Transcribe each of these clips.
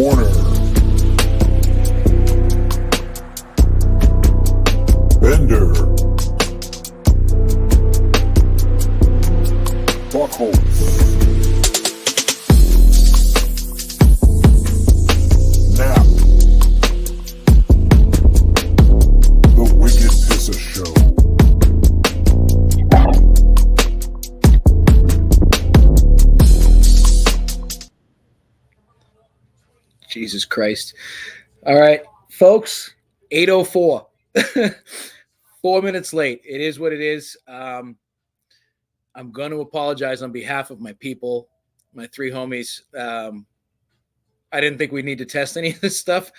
Warner, Bender, Buckholz, Knapp, The Wicked Pissah Show. Jesus Christ. All right, folks, 8:04. 4 minutes late. It is what it is. I'm going to apologize on behalf of my people, my three homies. I didn't think we need to test any of this stuff.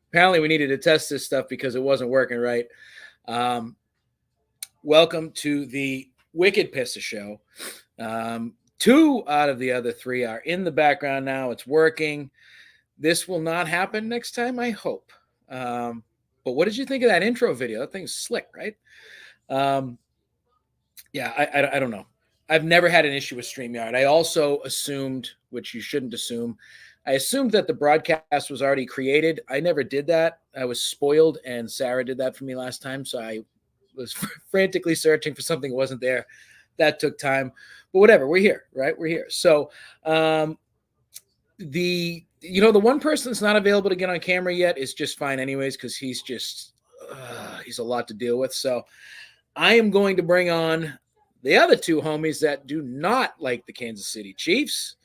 Apparently, we needed to test this stuff because it wasn't working right. Welcome to the Wicked Pissah Show. 2 out of the other 3 are in the background now. It's working. This will not happen next time, I hope. But what did you think of that intro video? That thing's slick, right? Yeah, I don't know. I've never had an issue with StreamYard. I also assumed, which you shouldn't assume, I assumed that the broadcast was already created. I never did that. I was spoiled, and Sarah did that for me last time, so I was frantically searching for something that wasn't there. That took time. But whatever, we're here, right? We're here. So the one person that's not available to get on camera yet is just fine anyways, because he's a lot to deal with. So I am going to bring on the other 2 homies that do not like the Kansas City Chiefs.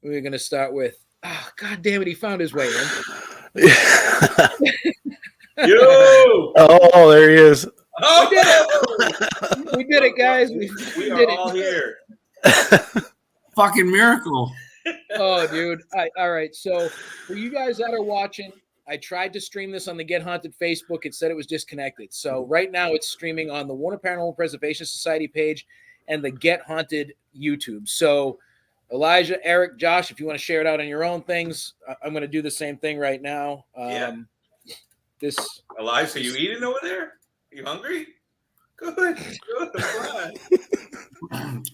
We're going to start with, God damn it, he found his way in. Yo! Oh, there he is. Oh, we did it, guys. We are all here. Fucking miracle. Oh, dude. All right. So for you guys that are watching, I tried to stream this on the Get Haunted Facebook. It said it was disconnected. So right now it's streaming on the Warner Paranormal Preservation Society page and the Get Haunted YouTube. So Elijah, Eric, Josh, if you want to share it out on your own things, I'm going to do the same thing right now. Elijah, you eating over there? You hungry? Good.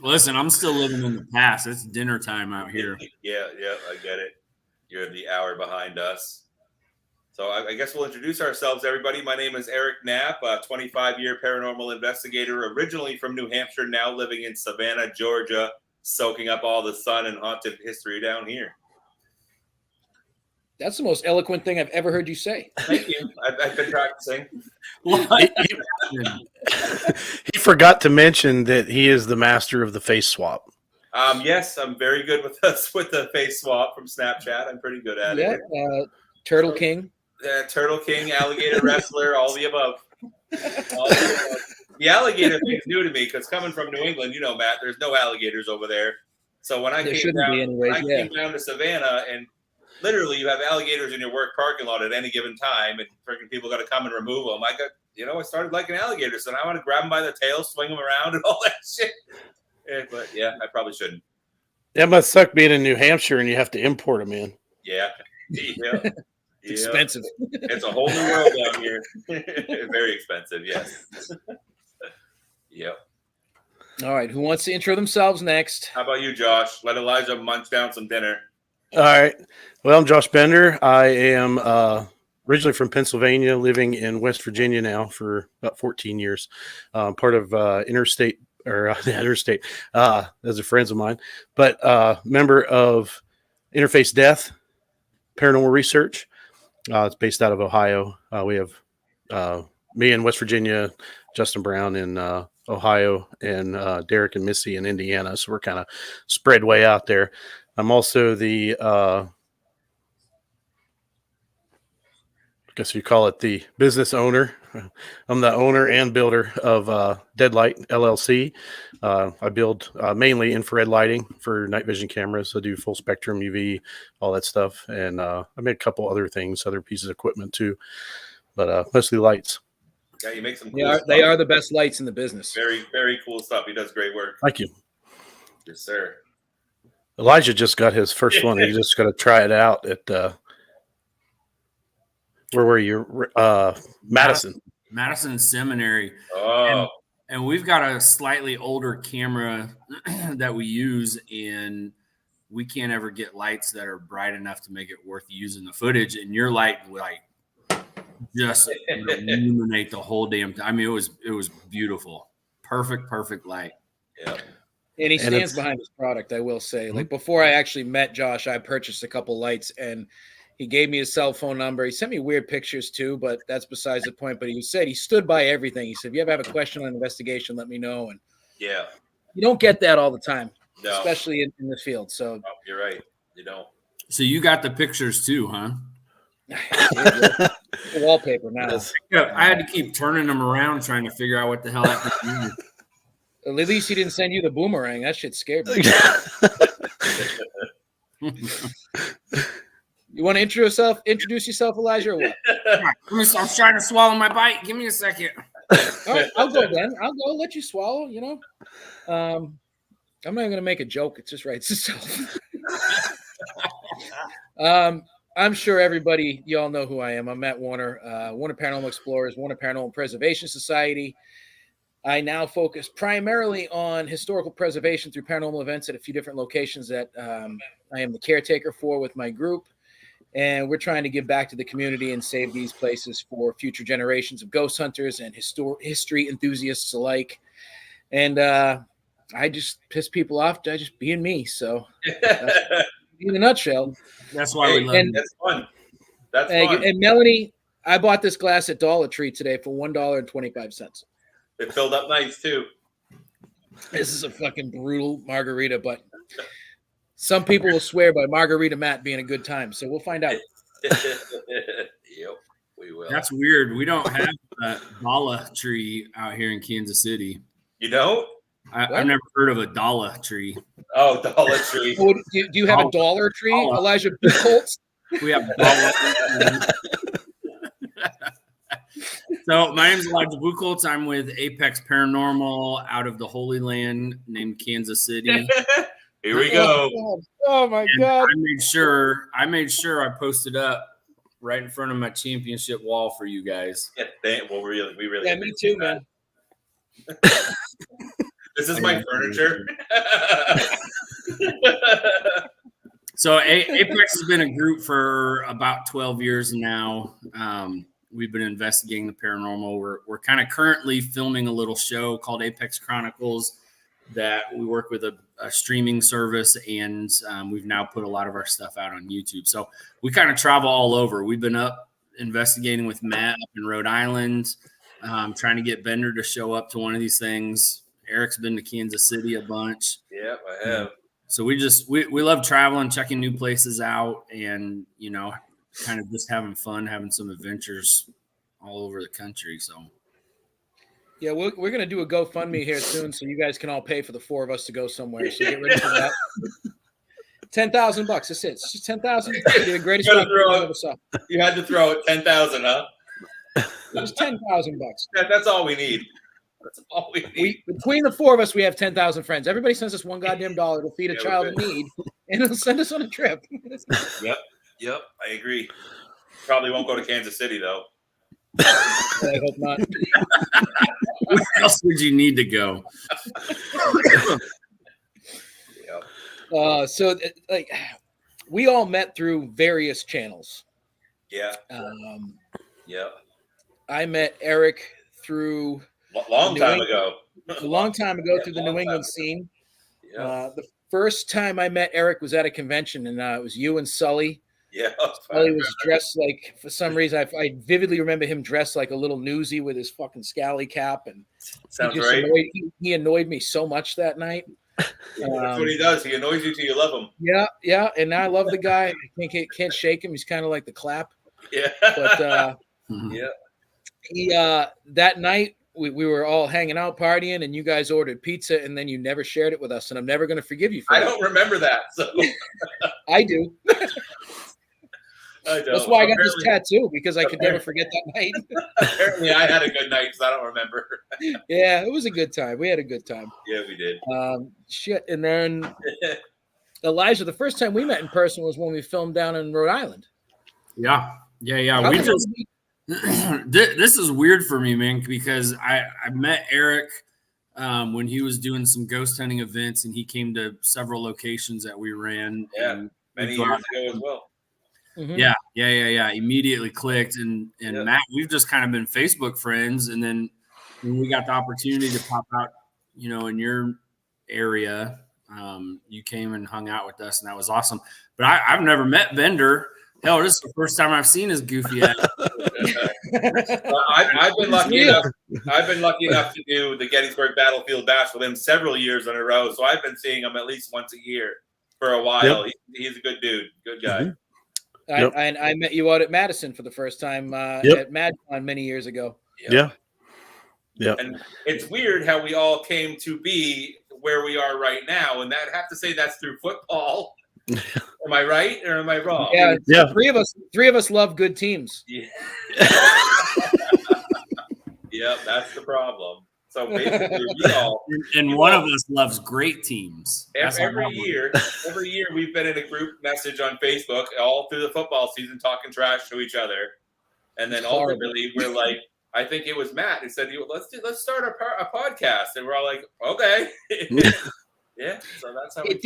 Listen, I'm still living in the past. It's dinner time out here. Yeah, I get it. You're the hour behind us. So I guess we'll introduce ourselves, everybody. My name is Eric Knapp, a 25-year paranormal investigator, originally from New Hampshire, now living in Savannah, Georgia, soaking up all the sun and haunted history down here. That's the most eloquent thing I've ever heard you say. Thank you. I've been practicing. He forgot to mention that he is the master of the face swap. Yes, I'm very good with the face swap from Snapchat. I'm pretty good at it. Turtle King. Turtle King, alligator wrestler, all the above. The alligator thing is new to me because coming from New England, Matt, there's no alligators over there. So when I came down to Savannah, and literally you have alligators in your work parking lot at any given time, and freaking people got to come and remove them. I started liking alligators, and I want to grab them by the tail, swing them around, and all that shit. But yeah, I probably shouldn't. That must suck being in New Hampshire and you have to import them in. Yeah. Expensive. It's a whole new world down here. Very expensive, yes. Yep. All right. Who wants to intro themselves next? How about you, Josh? Let Elijah munch down some dinner. All right. Well, I'm Josh Bender. I am originally from Pennsylvania, living in West Virginia now for about 14 years. Part of Interstate. Those are friends of mine. But member of Interface Death Paranormal Research. It's based out of Ohio. We have me in West Virginia, Justin Brown in Ohio, and Derek and Missy in Indiana. So we're kind of spread way out there. I'm also the, I guess you call it the business owner. I'm the owner and builder of Deadlight LLC. I build mainly infrared lighting for night vision cameras. I do full spectrum UV, all that stuff. And I make a couple other things, other pieces of equipment too, but mostly lights. Yeah, you make some cool stuff. They are the best lights in the business. Very, very cool stuff. He does great work. Thank you. Yes, sir. Elijah just got his first one. He just got to try it out at where were you? Madison Seminary. Oh. And we've got a slightly older camera that we use, and we can't ever get lights that are bright enough to make it worth using the footage. And your light, like, just illuminate the whole damn time. I mean, it was beautiful. Perfect light. Yeah. And he stands behind his product, I will say. Like, before I actually met Josh, I purchased a couple lights, and he gave me his cell phone number. He sent me weird pictures too, but that's besides the point. But he said he stood by everything. He said, if you ever have a question on investigation, let me know. And Yeah. you don't get that all the time, No. especially in this field. So you're right. You don't. So you got the pictures too, huh? Wallpaper now. I had to keep turning them around trying to figure out what the hell that means. At least he didn't send you the boomerang. That shit scared me. You want to introduce yourself, Elijah, or what? I'm trying to swallow my bite. Give me a second. All right, I'll go then. I'll go let you swallow, you know. I'm not even going to make a joke. It just writes itself. I'm sure everybody, you all know who I am. I'm Matt Warner, Warner Paranormal Explorers, Warner Paranormal Preservation Society. I now focus primarily on historical preservation through paranormal events at a few different locations that I am the caretaker for with my group. And we're trying to give back to the community and save these places for future generations of ghost hunters and history enthusiasts alike. And I just piss people off by just being me. So in a nutshell. That's why we love it. That's fun. That's fun. And Melanie, I bought this glass at Dollar Tree today for $1.25. It filled up nice too. This is a fucking brutal margarita, but some people will swear by Margarita Matt being a good time. So we'll find out. Yep, we will. That's weird. We don't have a Dollar Tree out here in Kansas City. You don't? I've never heard of a Dollar Tree. Oh, Dollar Tree. Oh, do you have a Dollar Tree, Elijah Colts? We have Dollar. So my name is Elijah Buchholz. I'm with Apex Paranormal out of the Holy Land named Kansas City. Here we go. Oh my God. I made sure I posted up right in front of my championship wall for you guys. Yeah, well, we really. Yeah, me too, man. This is my furniture. So Apex has been a group for about 12 years now. We've been investigating the paranormal. We're kind of currently filming a little show called Apex Chronicles that we work with a streaming service, and we've now put a lot of our stuff out on YouTube. So we kind of travel all over. We've been up investigating with Matt up in Rhode Island, trying to get Bender to show up to one of these things. Eric's been to Kansas City a bunch. Yep, I have. So we love traveling, checking new places out, and, you know, kind of just having fun, having some adventures all over the country. So, yeah, we're going to do a GoFundMe here soon, so you guys can all pay for the four of us to go somewhere. So get ready for that. $10,000. That's it. It's just $10,000. The greatest You I ever saw. You had to throw it 10,000, huh? It was $10,000. That's all we need. That's all we need. Between the four of us, we have 10,000 friends. Everybody sends us $1 goddamn to feed a child in need, and it'll send us on a trip. Yep, I agree. Probably won't go to Kansas City though. I hope not. Where else would you need to go? So like, we all met through various channels. Yeah. I met Eric through a long time ago through the New England scene. Yeah. The first time I met Eric was at a convention, and it was you and Sully. Yeah. Sully was dressed like, for some reason, I vividly remember him dressed like a little newsie with his fucking scally cap, and sounds right. He annoyed me so much that night. That's what he does. He annoys you till you love him. Yeah, and I love the guy. I can't shake him. He's kind of like the clap. Yeah. But yeah. He that night we were all hanging out partying, and you guys ordered pizza, and then you never shared it with us, and I'm never going to forgive you for that. I don't remember that. So I do. I don't. That's why I got this tattoo, because I could never forget that night. Apparently, I had a good night because I don't remember. Yeah, it was a good time. We had a good time. Yeah, we did. Shit, and then Elijah, the first time we met in person was when we filmed down in Rhode Island. Yeah. We just this is weird for me, man, because I met Eric when he was doing some ghost hunting events, and he came to several locations that we ran. Yeah, many years ago as well. Mm-hmm. Yeah. Immediately clicked, and Matt, we've just kind of been Facebook friends, and then when we got the opportunity to pop out, in your area, you came and hung out with us, and that was awesome. But I've never met Bender. Hell, this is the first time I've seen his goofy ass. I've been lucky enough. I've been lucky enough to do the Gettysburg Battlefield Bash with him several years in a row. So I've been seeing him at least once a year for a while. Yep. He's a good dude, good guy. Mm-hmm. I met you out at Madison for the first time at MadCon many years ago. Yeah. And it's weird how we all came to be where we are right now, and I have to say that's through football. Am I right or am I wrong? Yeah. Three of us love good teams. Yeah. Yep, that's the problem. So basically, we all one of us loves great teams. Every year we've been in a group message on Facebook all through the football season, talking trash to each other, and then ultimately we're like, I think it was Matt who said, "Let's start a podcast," and we're all like, "Okay." Yeah, so that's how it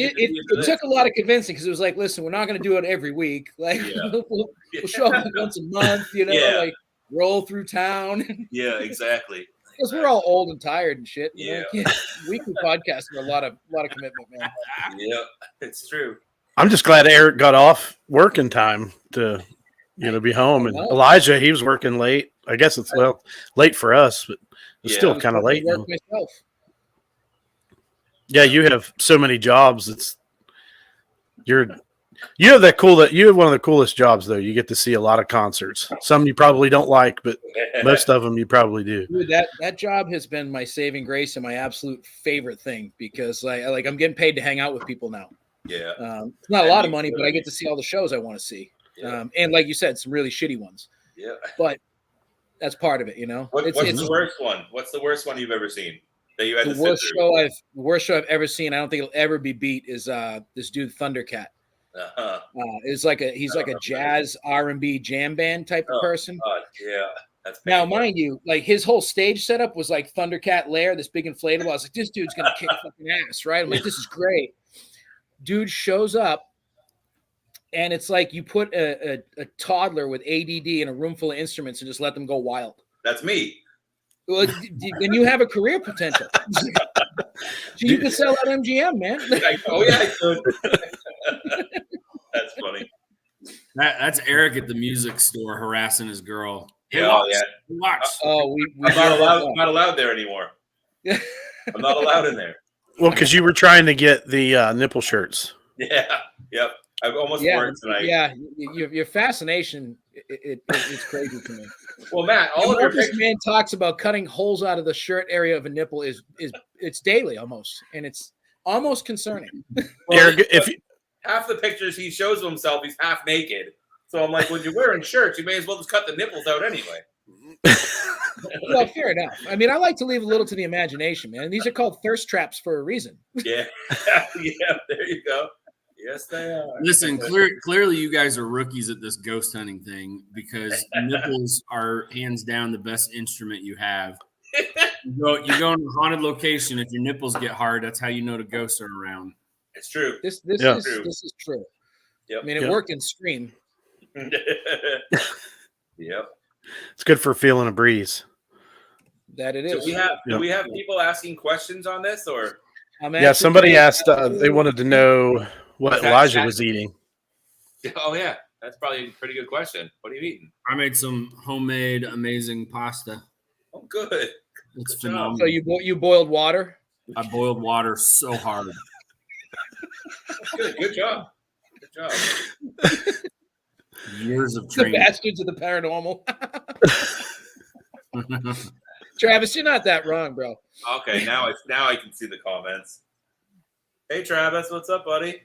took a lot of convincing, because it was like, listen, we're not going to do it every week. Like, we'll show up once a month, like roll through town. Yeah, exactly. Because we're all old and tired and shit. Yeah, weekly podcasts are a lot of commitment, man. Yeah, it's true. I'm just glad Eric got off working time to be home, and Elijah, he was working late. I guess it's late for us, but it's still kind of late. Myself. Yeah, you have so many jobs. You have one of the coolest jobs though. You get to see a lot of concerts. Some you probably don't like, but most of them you probably do. Dude, that job has been my saving grace and my absolute favorite thing, because I'm getting paid to hang out with people now. Yeah, it's not a lot of money, but I get to see all the shows I want to see. Yeah. And like you said, some really shitty ones. Yeah, but that's part of it, What's the worst one? What's the worst one you've ever seen? That you had the worst show I've ever seen. I don't think it'll ever be beat. Is this dude Thundercat? He's like a jazz R&B jam band type of person. Yeah, that's now, mind you, like his whole stage setup was like Thundercat Lair, this big inflatable. I was like, this dude's gonna kick fucking ass, right? I'm like, this is great. Dude shows up, and it's like you put a toddler with ADD in a room full of instruments and just let them go wild. That's me. Well, then you have a career potential. You could sell out MGM, man. I could. That's funny. That's Eric at the music store harassing his girl. Watch. I'm not allowed there anymore. I'm not allowed in there. Well, because you were trying to get the nipple shirts. Yeah. Yep. I've almost worked tonight. Yeah. Your fascination, it's crazy to me. Well, Matt, all of this man talks about cutting holes out of the shirt area of a nipple is it's daily almost, and it's almost concerning. Well, half the pictures he shows of himself, he's half naked. So I'm like, when you're wearing shirts, you may as well just cut the nipples out anyway. Well, fair enough. I mean, I like to leave a little to the imagination, man. These are called thirst traps for a reason. Yeah. Yeah, there you go. Yes, they are. Listen, clearly you guys are rookies at this ghost hunting thing, because nipples are hands down the best instrument you have. You go in a haunted location. If your nipples get hard, that's how you know the ghosts are around. It's true. This is true. Yep. I mean, it worked in Scream. Yep. It's good for feeling a breeze. That it is. So do we have people asking questions on this, or? Somebody asked. They wanted to know what Elijah was eating. Oh yeah, that's probably a pretty good question. What are you eating? I made some homemade amazing pasta. Oh, good. It's phenomenal. So you boiled water? I boiled water so hard. Good job. Good job. Years of training. The bastards of the paranormal. Travis, you're not that wrong, bro. Okay, now I can see the comments. Hey, Travis, what's up, buddy?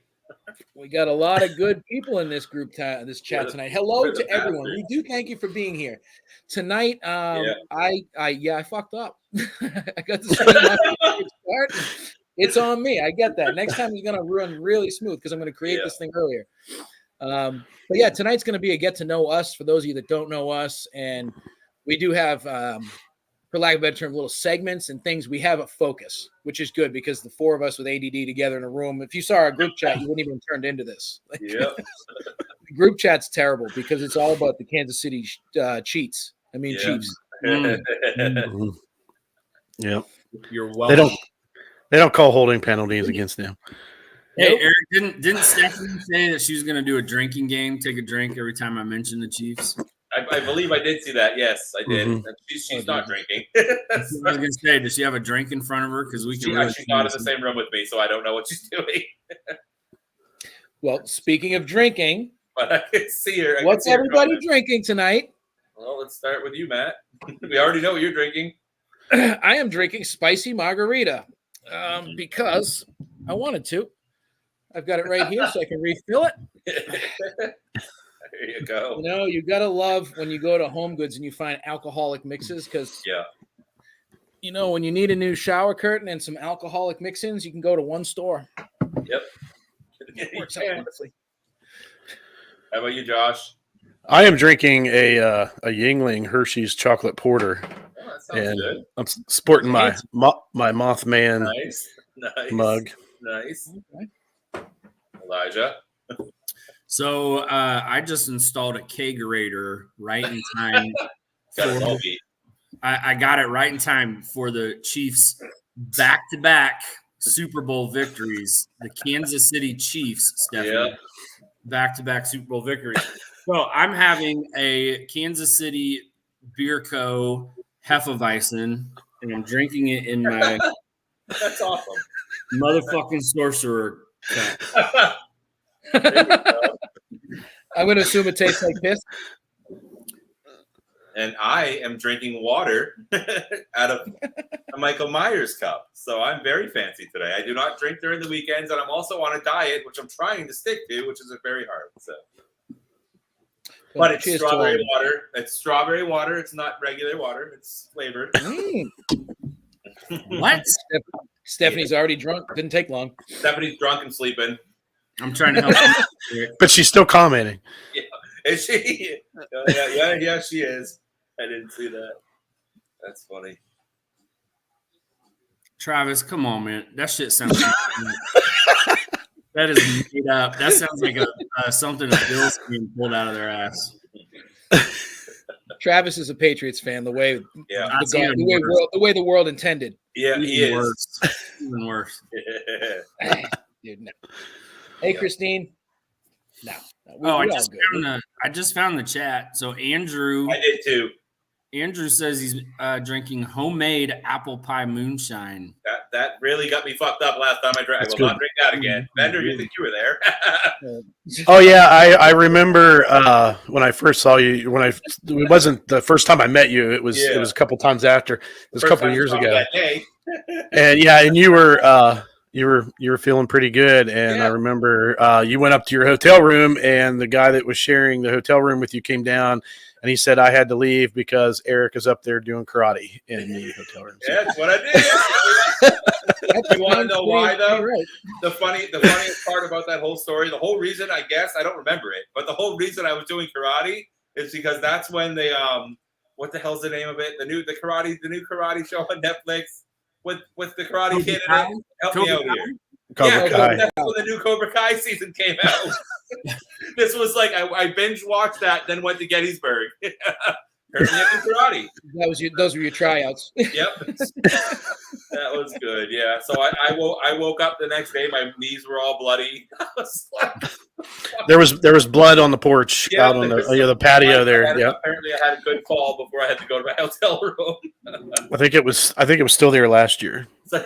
We got a lot of good people in this group, this chat tonight. Hello to everyone. We do thank you for being here tonight. I fucked up. I got to start. It's on me. I get that. Next time it's gonna run really smooth because I'm gonna create this thing earlier. But yeah, tonight's gonna be a get to know us for those of you that don't know us, and we do have for lack of a better term, little segments and things, we have a focus, which is good because the four of us with ADD together in a room, if you saw our group chat, you wouldn't even turned into this. Yep. The group chat's terrible because it's all about the Kansas City Chiefs. Chiefs. Yeah. You're welcome. They don't call holding penalties against them. Hey, Eric, didn't Stephanie say that she was going to do a drinking game, take a drink every time I mention the Chiefs? I believe I did see that. Yes, I did. Mm-hmm. She's not drinking. I was going to say, does she have a drink in front of her? Because we can. She's not in the same room with me, so I don't know what she's doing. Well, speaking of drinking, but I can see her. What's everybody drinking tonight? Well, let's start with you, Matt. We already know what you're drinking. I am drinking spicy margarita because I wanted to. I've got it right here so I can refill it. There you go. You know, you got to love when you go to Home Goods and you find alcoholic mixes because, you know, when you need a new shower curtain and some alcoholic mix-ins, you can go to one store. Yep. It works out wonderfully. How about you, Josh? I am drinking a Yingling Hershey's chocolate porter. Oh, that sounds good. I'm sporting my Mothman mug. Nice. Okay. Elijah. So I just installed a kegerator right in time. I got it right in time for the Chiefs' back-to-back Super Bowl victories. The Kansas City Chiefs, Stephanie, back-to-back Super Bowl victories. So I'm having a Kansas City Beer Co. Hefeweizen, and I'm drinking it in my That's awesome. motherfucking sorcerer cup. I'm going to assume it tastes like piss. And I am drinking water out of a Michael Myers cup. So I'm very fancy today. I do not drink during the weekends, and I'm also on a diet, which I'm trying to stick to, which is very hard. So, but it's strawberry water. It's strawberry water. It's not regular water. It's flavored. What? Stephanie already drunk. Didn't take long. Stephanie's drunk and sleeping. I'm trying to help you. But she's still commenting. Yeah. Is she? Yeah, she is. I didn't see that. That's funny. Travis, come on, man. That shit sounds that is made up. That sounds like something a Bills being pulled out of their ass. Travis is a Patriots fan. The way the way the world intended. Yeah, he is. Worse. Even worse. Dude, no. Hey, Christine. No. I just found the chat. So Andrew, I did too. Andrew says he's drinking homemade apple pie moonshine. That really got me fucked up last time I drank. I will not drink that again. Bender, you think you were there? Oh yeah, I remember when I first saw you. It wasn't the first time I met you. It was a couple times after. It was a couple of years ago. And you were feeling pretty good, and I remember you went up to your hotel room, and the guy that was sharing the hotel room with you came down, and he said I had to leave because Eric is up there doing karate in the hotel room. Yeah, that's what I did. You want to know why, though? Right. The funniest part about that whole story, the whole reason, I guess, I don't remember it, but the whole reason I was doing karate is because that's when they what the hell's the name of it? The new karate show on Netflix. With the Karate Kid in it. Help me out here. Cobra Kai. That's when the new Cobra Kai season came out. This was like I binge watched that, then went to Gettysburg. Karate. Those were your tryouts. Yep. That was good. Yeah. So I woke up the next day. My knees were all bloody. There was blood on the porch out on the patio there. Apparently, I had a good fall before I had to go to my hotel room. I think it was still there last year. So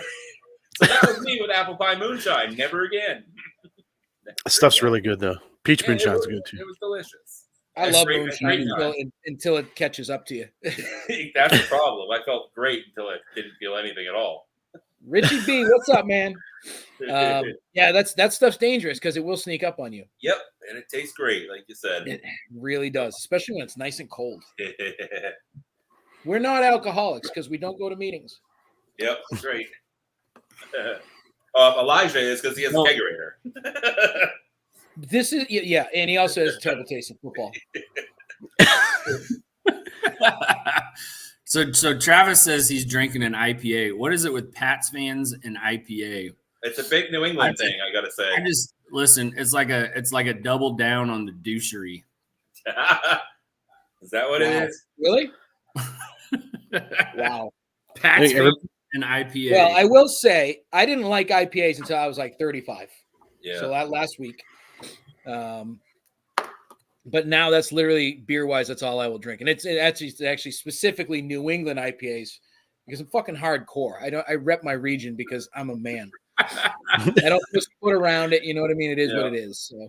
that was me with apple pie moonshine. Never again. Stuff's really good though. Peach moonshine's good too. It was delicious. I love moonshine until it catches up to you. That's the problem. I felt great until I didn't feel anything at all. Richie B, what's up, man? Yeah, that stuff's dangerous because it will sneak up on you. Yep, and it tastes great, like you said. It really does, especially when it's nice and cold. We're not alcoholics because we don't go to meetings. Yep, that's right. Elijah is because he has a kegerator. This is and he also has a terrible taste in football. So Travis says he's drinking an IPA. What is it with Pats fans and IPA? It's a big New England thing, I gotta say. I just listen. It's like a double down on the douchery. Is that what it is? Really? Wow. Pats fans and IPA. Well, I will say I didn't like IPAs until I was like 35. Yeah. So that last week. But now that's literally beer-wise, that's all I will drink. And it's actually specifically New England IPAs because I'm fucking hardcore. I rep my region because I'm a man. I don't just put around it. You know what I mean? It is what it is. So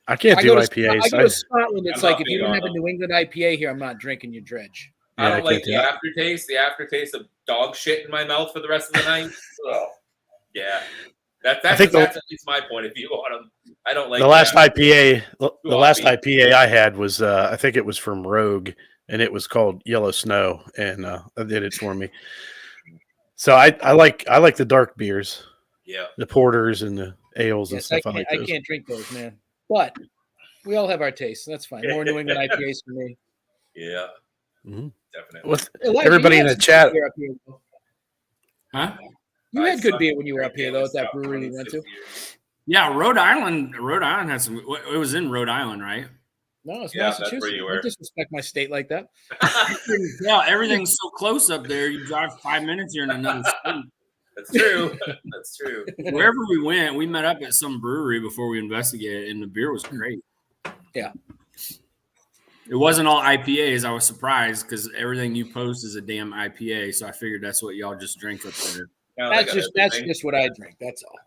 I can't do IPAs. I go to Scotland. It's like if you don't have a New England IPA here, I'm not drinking your dredge. I don't like the aftertaste. The aftertaste of dog shit in my mouth for the rest of the night. Oh, yeah. That's at least my point of view on them. I don't like the last IPA. The last IPA I had was I think it was from Rogue, and it was called Yellow Snow, and they did it for me. So I like the dark beers, the porters and the ales and stuff. I can't drink those, man. But we all have our tastes. So that's fine. More New England IPAs for me. Yeah, definitely. With everybody in the chat, huh? You had good beer when you were up here, though, at that brewery we went to. Yeah, Rhode Island had some. It was in Rhode Island, right? No, it's Massachusetts. That's where you were. Don't disrespect my state like that. Yeah, everything's so close up there. You drive 5 minutes, you're in another state. That's true. That's true. Wherever we went, we met up at some brewery before we investigated, and the beer was great. Yeah. It wasn't all IPAs. I was surprised because everything you post is a damn IPA. So I figured that's what y'all just drink up there. That's just what I drink. That's all.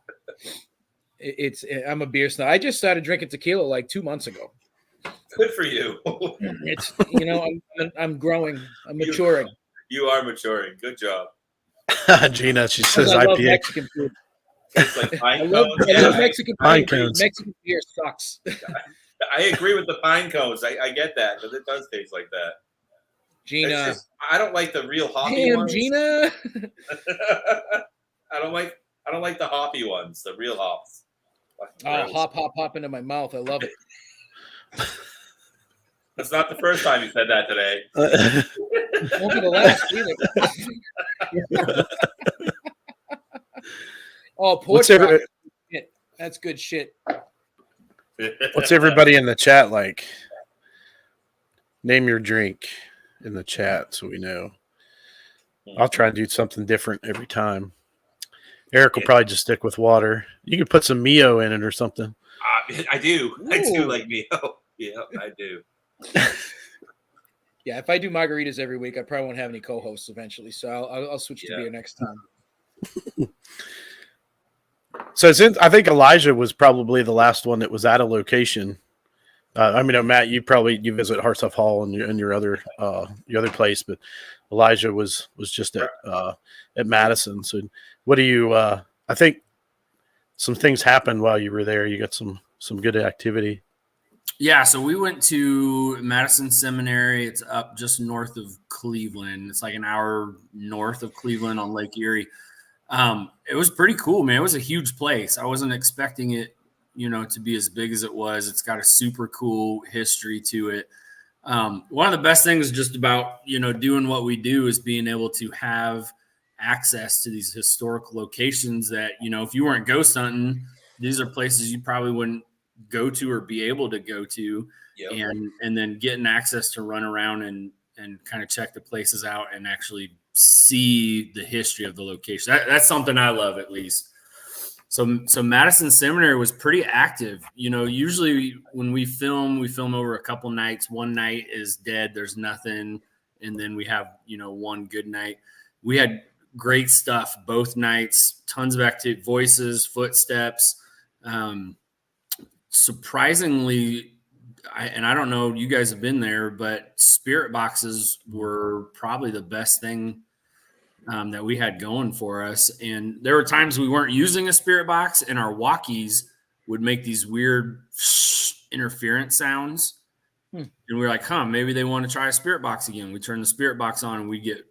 I'm a beer snob. I just started drinking tequila like 2 months ago. Good for you. It's I'm growing. I'm maturing. You are maturing. Good job. Gina, she says I IPA. love Mexican food. It's like pine cones. I love Mexican pine cones. Mexican beer sucks. I agree with the pine cones. I get that because it does taste like that. Gina, I don't like the real hoppy ones. Gina. I don't like the hoppy ones, the real hops. Hop into my mouth. I love it. That's not the first time you said that today. Won't be the last either. Porch rock. That's good shit. What's everybody in the chat like? Name your drink in the chat so we know. I'll try and do something different every time. Eric will probably just stick with water. You can put some Mio in it or something. I do. Ooh. I do like Mio. Yeah, I do. Yeah, if I do margaritas every week, I probably won't have any co-hosts eventually. So I'll switch to beer next time. So I think Elijah was probably the last one that was at a location. Matt, you visit Hartsuff Hall and your other place, but Elijah was just at Madison. So what do you? I think some things happened while you were there. You got some good activity. Yeah, so we went to Madison Seminary. It's up just north of Cleveland. It's like an hour north of Cleveland on Lake Erie. It was pretty cool, man. It was a huge place. I wasn't expecting it, to be as big as it was. It's got a super cool history to it. One of the best things just about, doing what we do is being able to have access to these historical locations that, if you weren't ghost hunting, these are places you probably wouldn't go to or be able to go to. Yep. And then getting access to run around and kind of check the places out and actually see the history of the location. That's something I love, at least. So Madison Seminary was pretty active. Usually when we film over a couple nights. One night is dead. There's nothing. And then we have, one good night. We had great stuff both nights, tons of active voices, footsteps. Surprisingly, I don't know, you guys have been there, but spirit boxes were probably the best thing that we had going for us. And there were times we weren't using a spirit box and our walkies would make these weird interference sounds. And we were like, maybe they want to try a spirit box again. We turn the spirit box on and we get,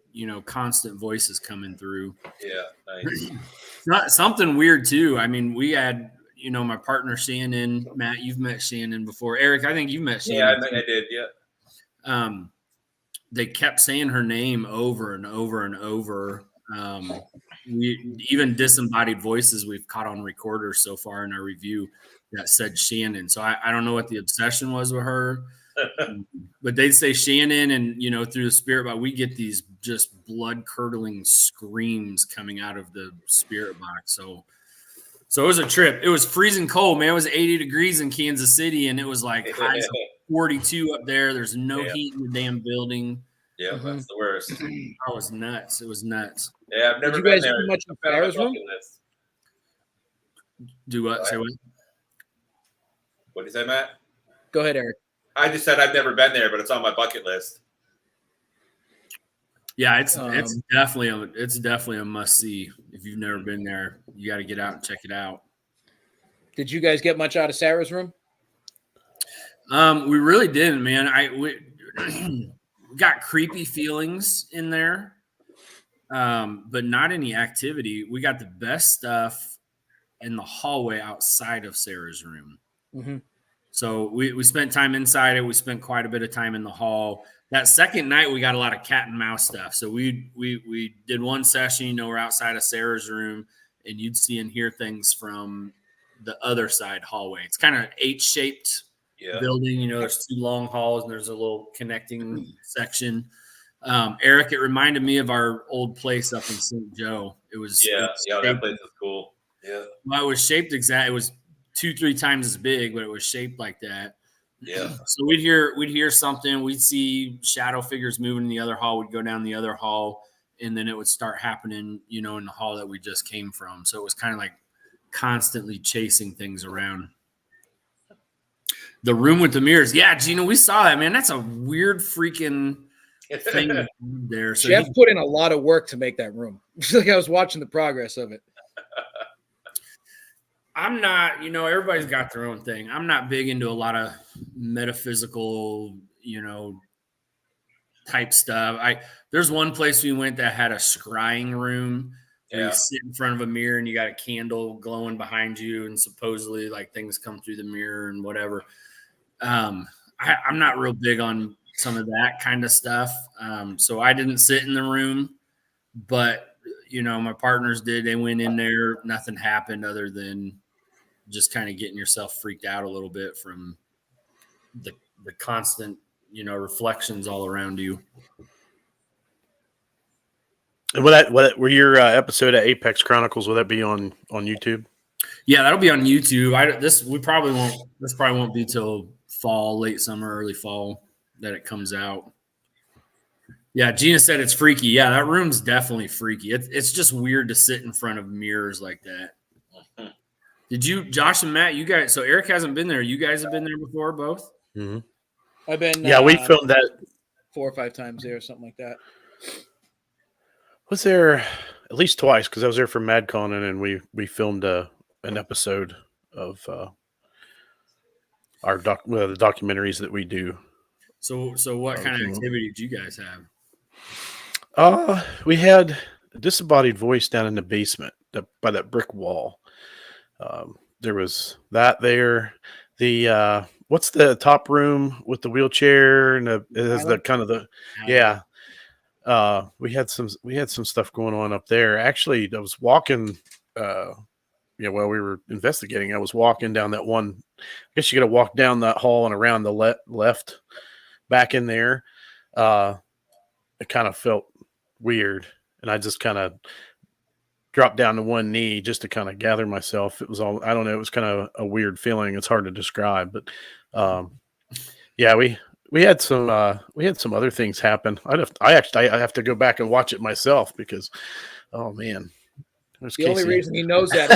constant voices coming through. Yeah, nice. Not something weird too. I mean, we had, my partner Shannon. Matt, you've met Shannon before. Eric, I think you've met Shannon. Yeah, I think I did. Yeah. they kept saying her name over and over and over. We even disembodied voices we've caught on recorders so far in our review that said Shannon. So I don't know what the obsession was with her, but they'd say Shannon, and through the spirit box, we get these just blood curdling screams coming out of the spirit box. So it was a trip. It was freezing cold, man. It was 80 degrees in Kansas City, and it was like highs of 42 up there. There's no heat in the damn building. Yeah, that's the worst. That was nuts. It was nuts. Yeah, I've never Did you been guys there. do much of Farrah's room? Do what? Say what? What did you say, Matt? Go ahead, Eric. I just said I've never been there, but it's on my bucket list. Yeah, it's definitely a must see. If you've never been there, you got to get out and check it out. Did you guys get much out of Sarah's room? We really didn't, man. We got creepy feelings in there, but not any activity. We got the best stuff in the hallway outside of Sarah's room. Mm-hmm. So we spent time inside it. We spent quite a bit of time in the hall. That second night, we got a lot of cat and mouse stuff. So we did one session, we're outside of Sarah's room, and you'd see and hear things from the other side hallway. It's kind of H-shaped building. There's two long halls, and there's a little connecting section. Eric, it reminded me of our old place up in St. Joe. It was that place is cool. Yeah. Well, it was shaped exactly. It was 2-3 times as big, but it was shaped like that. Yeah. So we'd hear something. We'd see shadow figures moving in the other hall. We'd go down the other hall, and then it would start happening, in the hall that we just came from. So it was kind of like constantly chasing things around. The room with the mirrors. Yeah, Gina, we saw that, man. That's a weird freaking thing there. So Jeff put in a lot of work to make that room. Just like I was watching the progress of it. I'm not, everybody's got their own thing. I'm not big into a lot of metaphysical, type stuff. There's one place we went that had a scrying room where you sit in front of a mirror and you got a candle glowing behind you, and supposedly like things come through the mirror and whatever. I'm not real big on some of that kind of stuff. So I didn't sit in the room, but my partners did. They went in there. Nothing happened other than just kind of getting yourself freaked out a little bit from the constant, reflections all around you. And what were your episode of Apex Chronicles? Will that be on YouTube? Yeah, that'll be on YouTube. This probably won't be till fall, late summer, early fall that it comes out. Yeah, Gina said it's freaky. Yeah, that room's definitely freaky. It's just weird to sit in front of mirrors like that. Did you, Josh and Matt, you guys, so Eric hasn't been there. You guys have been there before, both? Mm-hmm. I've been. Yeah, we filmed that 4 or 5 times there, something like that. Was there at least twice, because I was there for MadCon, and we filmed an episode of our the documentaries that we do. So what kind of activity did you guys have? We had a disembodied voice down in the basement by that brick wall. There was that there. The what's the top room with the wheelchair and it has the kind of the we had some stuff going on up there. Actually, I was walking while we were investigating. I was walking down that one. I guess you got to walk down that hall and around the left back in there. It kind of felt weird, and I just kind of dropped down to one knee just to kind of gather myself. It was all, I don't know, it was kind of a weird feeling. It's hard to describe, but we had some other things happen. I have to go back and watch it myself because, oh man, the only reason he knows that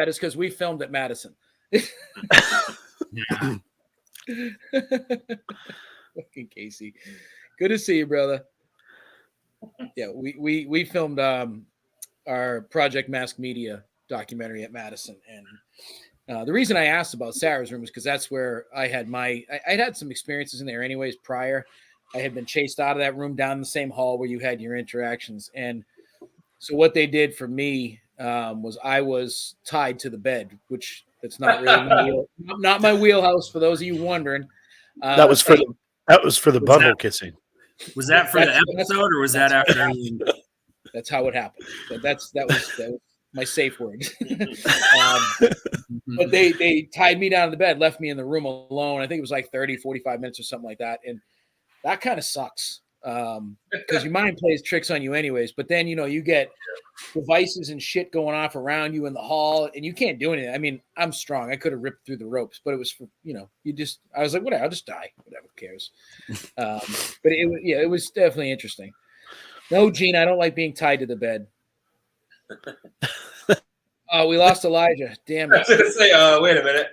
is because we filmed at Madison. Yeah. Fucking Casey, good to see you, brother. Yeah, we filmed our Project Mask Media documentary at Madison, and the reason I asked about Sarah's room is because that's where I had I'd had some experiences in there anyways prior. I had been chased out of that room down the same hall where you had your interactions, and so what they did for me was I was tied to the bed, which that's not really not my wheelhouse for those of you wondering. That was for That was for the butthole kissing. Was that for the episode, or was that after? That's how it happened. That was my safe word. But they tied me down to the bed, left me in the room alone. I think it was like 30, 45 minutes or something like that. And that kind of sucks because your mind plays tricks on you anyways. But then, you get devices and shit going off around you in the hall and you can't do anything. I mean, I'm strong. I could have ripped through the ropes, but it was for, I was like, whatever, I'll just die. Whatever, who cares? But it was definitely interesting. No, Gene, I don't like being tied to the bed. Oh, we lost Elijah. Damn it. I was going to say, wait a minute.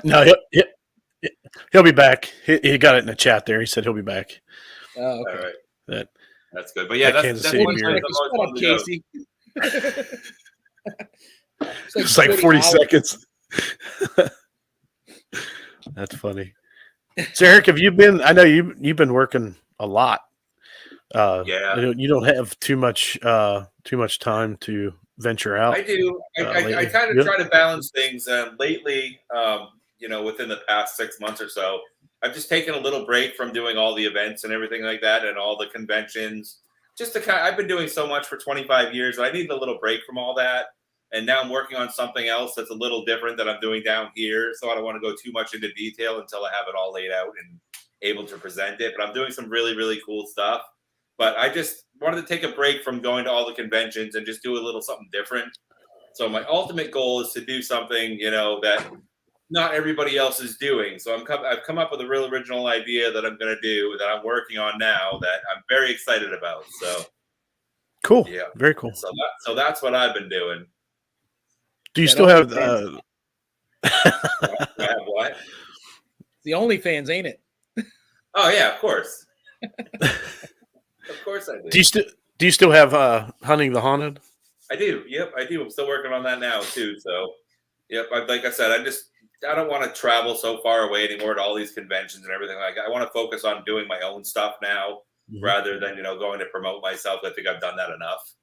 No, he'll be back. He got it in the chat there. He said he'll be back. Oh, okay. All right. That's good. But that that's City one beer. time Casey. It's like 40 seconds. That's funny. So, Eric, have you been? I know you've been working a lot. You don't have too much time to venture out. I do. I kind of try to balance things. Lately, within the past 6 months or so, I've just taken a little break from doing all the events and everything like that, and all the conventions. I've been doing so much for 25 years. I need a little break from all that. And now I'm working on something else that's a little different that I'm doing down here. So I don't want to go too much into detail until I have it all laid out and able to present it. But I'm doing some really, really cool stuff. But I just wanted to take a break from going to all the conventions and just do a little something different. So my ultimate goal is to do something, that not everybody else is doing. So I've come up with a real original idea that I'm going to do, that I'm working on now, that I'm very excited about. So cool. Yeah. Very cool. So that's what I've been doing. Do you still have I have what? The OnlyFans, ain't it? Oh yeah, of course. Of course I do. Do you still have Hunting the Haunted? I do. Yep, I do. I'm still working on that now too. So, yep. Like I said, I don't want to travel so far away anymore to all these conventions and everything like that. I want to focus on doing my own stuff now rather than going to promote myself. I think I've done that enough.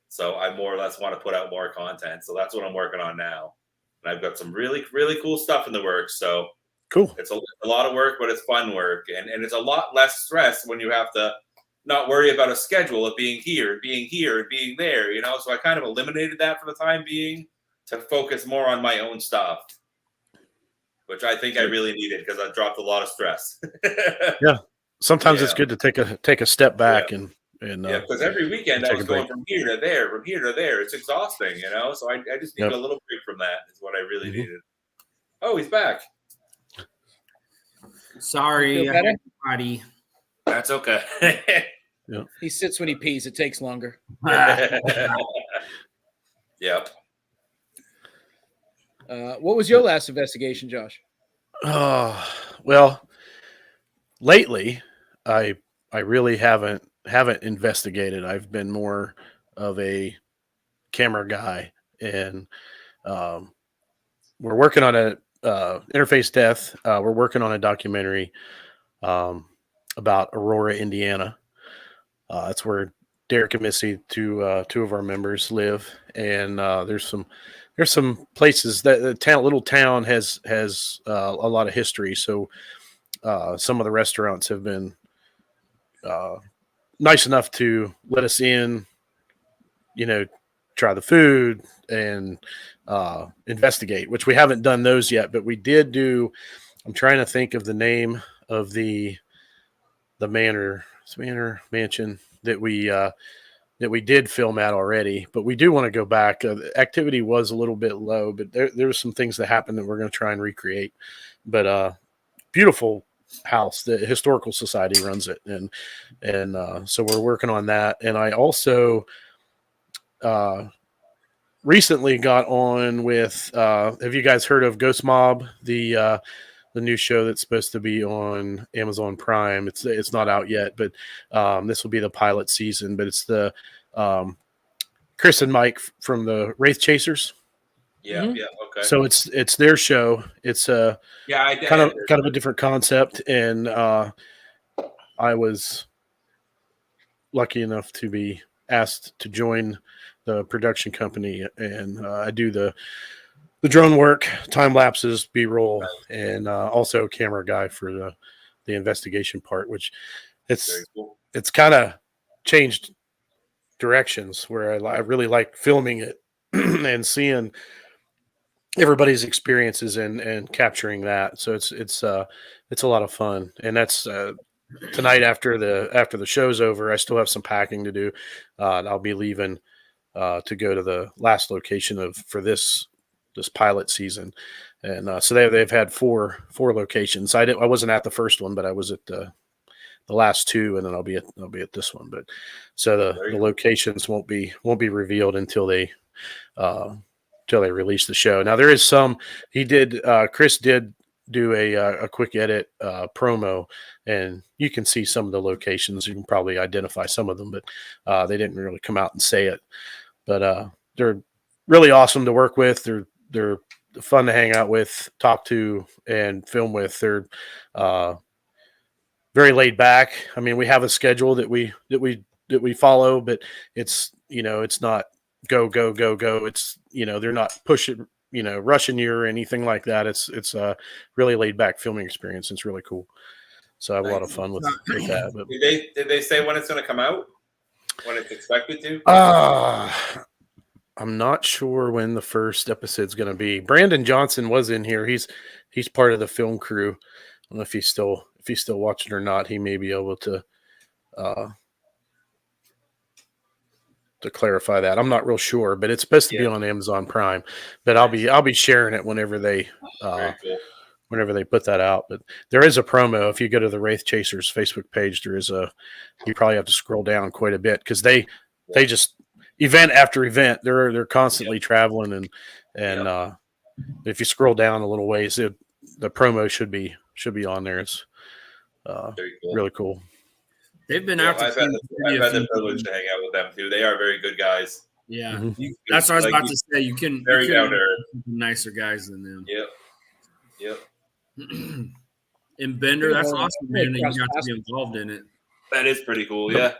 So I more or less want to put out more content. So that's what I'm working on now. And I've got some really, really cool stuff in the works. So cool. It's a lot of work, but it's fun work. And it's a lot less stress when you have to not worry about a schedule of being here, being there, So I kind of eliminated that for the time being to focus more on my own stuff, which I think I really needed because I dropped a lot of stress. Yeah. Sometimes it's good to take a step back and because every weekend I was going from here to there, from here to there. It's exhausting, So I just needed a little break from that. Is what I really needed. Oh, he's back. Sorry, everybody. That's okay. Yeah. He sits when he pees. It takes longer. Yep. What was your last investigation, Josh? Well, lately I really haven't investigated. I've been more of a camera guy, and we're working on a Interface Death. We're working on a documentary about Aurora, Indiana. That's where Derek and Missy, two of our members, live, and there's some places that the little town has a lot of history. So some of the restaurants have been nice enough to let us in, try the food and investigate, which we haven't done those yet, but we did do. I'm trying to think of the name of the mansion that we did film at already, but we do want to go back. Activity was a little bit low, but there were some things that happened that we're going to try and recreate. But beautiful house. The Historical Society runs it, and so we're working on that. And I also recently got on with. Have you guys heard of Ghost Mob? The new show that's supposed to be on Amazon Prime. It's not out yet, but this will be the pilot season. But it's the Chris and Mike from the Wraith Chasers. Yeah, yeah, okay. So it's their show. It's kind of a different concept, and I was lucky enough to be asked to join the production company, and I do the drone work, time lapses, B-roll, and also camera guy for the investigation part, which Very it's cool. it's kind of changed directions where I really like filming it and seeing everybody's experiences and capturing that. So it's a lot of fun. And that's tonight after the show's over. I still have some packing to do. And I'll be leaving to go to the last location for this pilot season. And so they've had four locations. I wasn't at the first one, but I was at the last two, and then I'll be at this one. But so the locations won't be revealed until they release the show. Now there is some. Chris did do a quick edit promo, and you can see some of the locations. You can probably identify some of them, but they didn't really come out and say it. But they're really awesome to work with. They're fun to hang out with, talk to, and film with. They're very laid back. I mean, we have a schedule that we follow, but it's not go. It's they're not pushing rushing you or anything like that. It's a really laid back filming experience. It's really cool. So I have a lot of fun with that. But Did they say when it's going to come out? When it's expected to? I'm not sure when the first episode's going to be. Brandon Johnson was in here. He's part of the film crew. I don't know if he's still watching or not. He may be able to clarify that. I'm not real sure, but it's supposed to be on Amazon Prime. But I'll be sharing it whenever they put that out. But there is a promo. If you go to the Wraith Chasers Facebook page, you probably have to scroll down quite a bit because they just event after event, they're constantly traveling and if you scroll down a little ways, the promo should be on there. It's really cool. They've been out. I've had the privilege to hang out with them too. They are very good guys. Yeah, that's what I was about to say. You can nicer guys than them. Yep. And Bender, that's awesome, man. That you got to be involved in it. That is pretty cool. Yeah.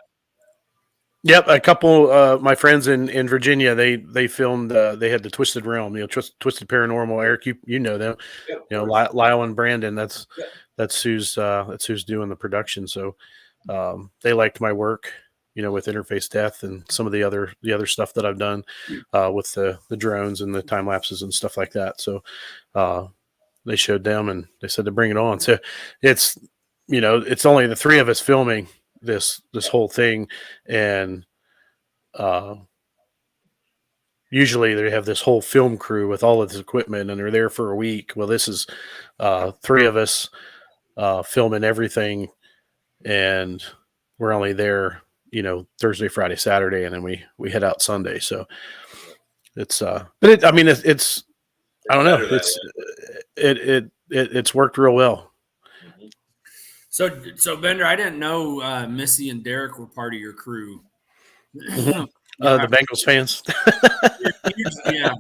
Yep, a couple my friends in Virginia, they filmed. They had the Twisted Realm, Twisted Paranormal. Eric, you know them, Lyle and Brandon. That's who's doing the production. So they liked my work, with Interface Death and some of the other stuff that I've done with the drones and the time lapses and stuff like that. So they showed them and they said to bring it on. So it's only the three of us filming this whole thing, and usually they have this whole film crew with all of this equipment and they're there for a week. Well, this is three of us filming everything, and we're only there Thursday, Friday, Saturday, and then we head out Sunday. So it's but it's I don't know, it's worked real well. So Bender, I didn't know Missy and Derek were part of your crew. The Bengals fans. yeah,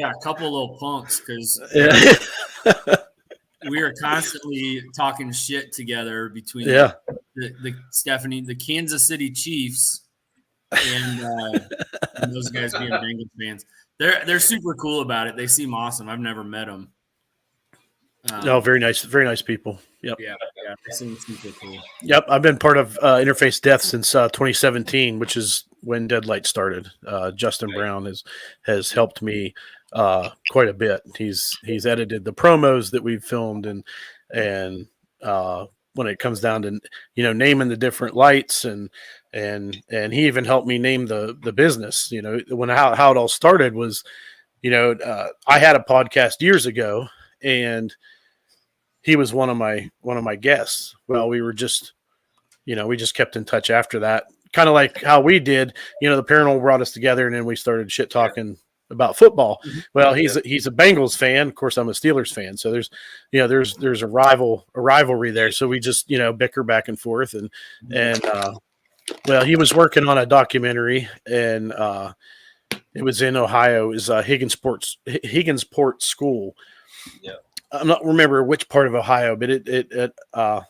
a couple of little punks because we are constantly talking shit together between the Kansas City Chiefs and those guys being Bengals fans. They're super cool about it. They seem awesome. I've never met them. Very nice people. Yep. Yeah, they seem super cool. Yep, I've been part of Interface Death since 2017, which is when Deadlight started. Justin Brown has helped me quite a bit. He's edited the promos that we've filmed, and when it comes down to naming the different lights, and he even helped me name the business. How it all started was, I had a podcast years ago, and he was one of my guests. Well, we were just, we just kept in touch after that, kind of like how we did. The Paranormal brought us together, and then we started shit talking about football. Well, he's a Bengals fan. Of course, I'm a Steelers fan. So there's a rivalry there. So we just bicker back and forth, and well, he was working on a documentary, and it was in Ohio. It was Higginsport School. Yeah. I'm not remember which part of Ohio, but it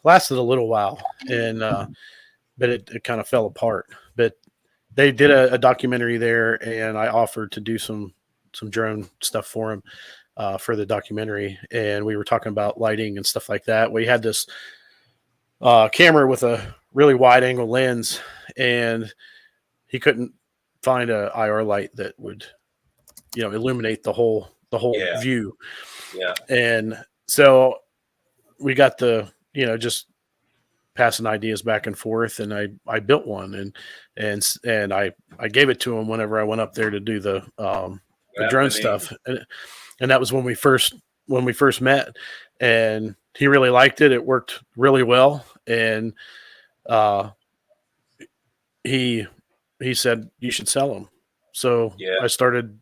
lasted a little while, and but it kind of fell apart. But they did a documentary there, and I offered to do some drone stuff for him for the documentary, and we were talking about lighting and stuff like that. We had this camera with a really wide angle lens, and he couldn't find a IR light that would, illuminate the whole view. Yeah. And so we got just passing ideas back and forth, and I built one, and I gave it to him whenever I went up there to do the drone stuff, and that was when we first met, and he really liked it. It worked really well, and he said you should sell them. So I started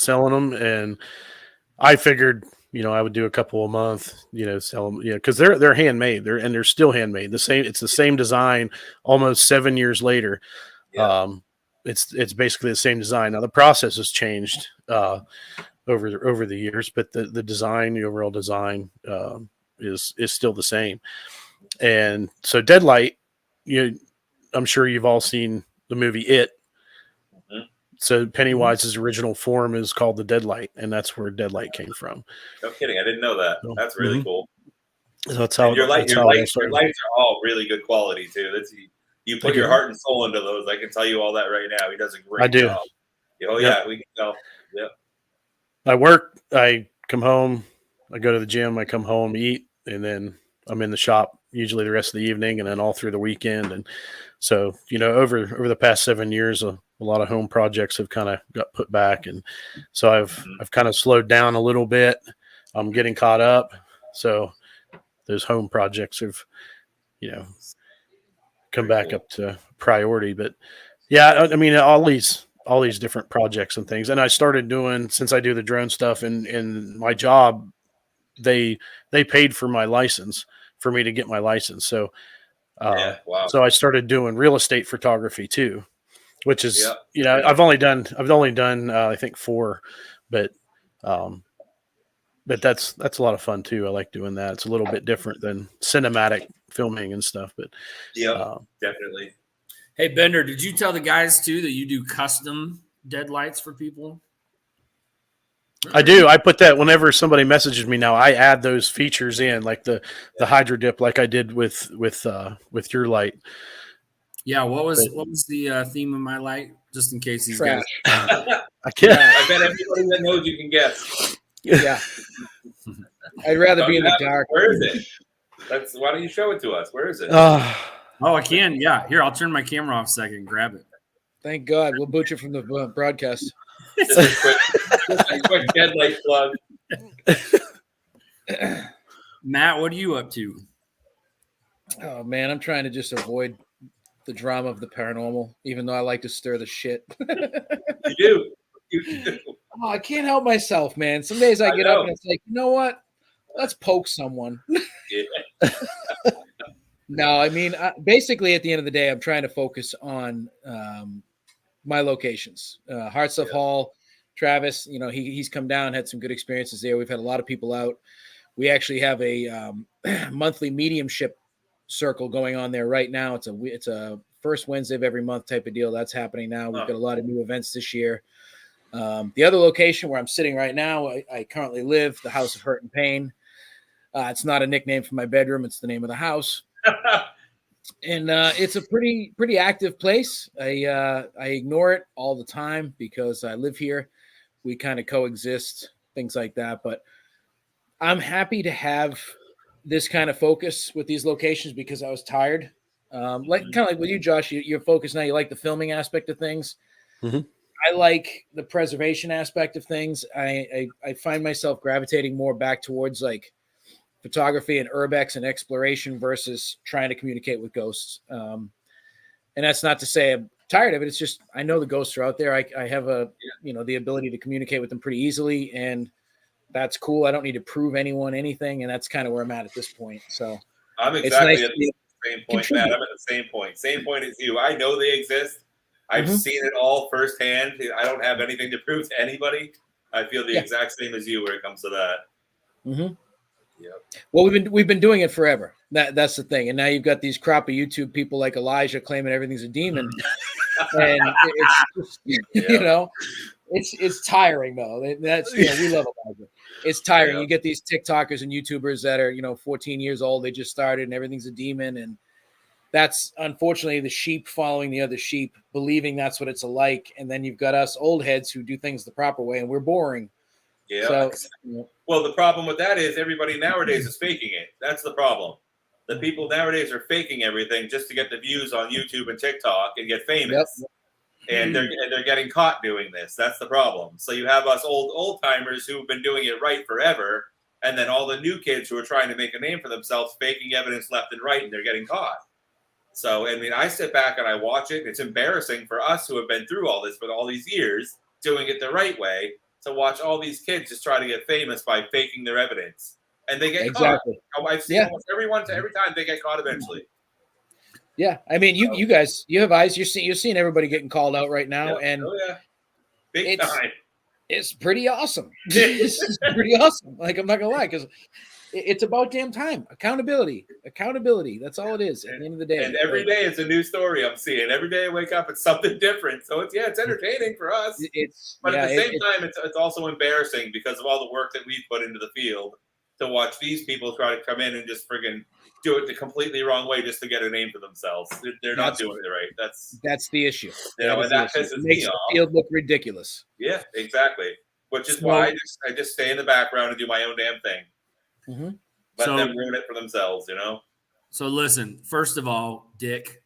selling them, and I figured, I would do a couple a month, sell them, because they're handmade. They're still handmade. It's the same design almost 7 years later. Yeah. It's basically the same design. Now the process has changed over the years, but the design, the overall design is still the same. And so Deadlight, I'm sure you've all seen the movie It. Mm-hmm. So Pennywise's original form is called the Deadlight, and that's where Deadlight came from. No kidding, I didn't know that. That's really cool. So that's how your lights are all really good quality too. You put your heart and soul into those. I can tell you all that right now. He does a great job. Oh yeah, we can tell. Yep. I work. I come home. I go to the gym. I come home, eat, and then I'm in the shop usually the rest of the evening, and then all through the weekend. And so, over the past 7 years, a lot of home projects have kind of got put back, and so I've kind of slowed down a little bit. I'm getting caught up. So those home projects have, come back up to priority. But yeah, I mean, all these different projects and things. And I started doing, since I do the drone stuff and my job, they paid for my license for me to get my license. So, so I started doing real estate photography too, which is, I've only done I think 4, but that's a lot of fun too. I like doing that. It's a little bit different than cinematic filming and stuff, but definitely. Hey, Bender, did you tell the guys too that you do custom deadlights for people? I do. I put that whenever somebody messages me now, I add those features in, like the hydro dip, like I did with your light. Yeah. What was the theme of my light? Just in case these guys. I can't. I bet everybody that knows you can guess. Yeah. I'd rather be in the dark. Where is it? Why don't you show it to us? Where is it? Oh, I can. Yeah. Here, I'll turn my camera off a second and grab it. Thank God. We'll boot you from the broadcast. Just a quick deadlight plug. Matt, what are you up to? Oh man, I'm trying to just avoid the drama of the paranormal, even though I like to stir the shit. You do. Oh, I can't help myself, man. Some days I get up and it's like, you know what? Let's poke someone. Yeah. No, I mean, basically at the end of the day, I'm trying to focus on my locations. Heartstuff Hall, Travis, he's come down, had some good experiences there. We've had a lot of people out. We actually have a monthly mediumship circle going on there right now. It's a first Wednesday of every month type of deal. That's happening now. We've got a lot of new events this year. The other location where I'm sitting right now, I currently live, the House of Hurt and Pain. It's not a nickname for my bedroom. It's the name of the house. And it's a pretty active place. I ignore it all the time because I live here. We kind of coexist, things like that. But I'm happy to have this kind of focus with these locations because I was tired. Kind of like with you, Josh, you're focused now. You like the filming aspect of things. Mm-hmm. I like the preservation aspect of things. I find myself gravitating more back towards like photography and urbex and exploration versus trying to communicate with ghosts. And that's not to say I'm tired of it. It's just, I know the ghosts are out there. I have the ability to communicate with them pretty easily, and that's cool. I don't need to prove anyone anything. And that's kind of where I'm at this point. So I'm exactly at the same point, Matt. I'm at the same point as you. I know they exist. I've seen it all firsthand. I don't have anything to prove to anybody. I feel the exact same as you when it comes to that. Mm-hmm. Yep. Well, we've been doing it forever. That's the thing. And now you've got these crop of YouTube people like Elijah claiming everything's a demon, and it's just, it's tiring though. That's we love Elijah. it's tiring. You get these TikTokers and YouTubers that are 14 years old. They just started and everything's a demon, and that's unfortunately the sheep following the other sheep, believing that's what it's like. And then you've got us old heads who do things the proper way, and we're boring. Yeah. So, well, the problem with that is everybody nowadays is faking it. That's the problem. The people nowadays are faking everything just to get the views on YouTube and TikTok and get famous. Yep. And they're getting caught doing this. That's the problem. So you have us old timers who've been doing it right forever, and then all the new kids who are trying to make a name for themselves, faking evidence left and right, and they're getting caught. So, I mean, I sit back and I watch it. It's embarrassing for us who have been through all this for all these years, doing it the right way, to watch all these kids just try to get famous by faking their evidence. And they get caught. I've seen almost every time they get caught eventually. Yeah. I mean, you guys, you have eyes. You're seeing everybody getting called out right now. Yeah. And big time. It's pretty awesome. It's pretty awesome. Like, I'm not going to lie, because it's about damn time. Accountability. That's all it is at the end of the day. And every day it's a new story I'm seeing. Every day I wake up, it's something different. So it's entertaining for us. But at the same time, it's also embarrassing because of all the work that we've put into the field to watch these people try to come in and just friggin' do it the completely wrong way just to get a name for themselves. They're not doing it right. That's the issue. And that pisses me off. The field look ridiculous. Yeah, exactly. Which is why I just stay in the background and do my own damn thing. Mm-hmm. Let them ruin it for themselves, So listen, first of all, Dick,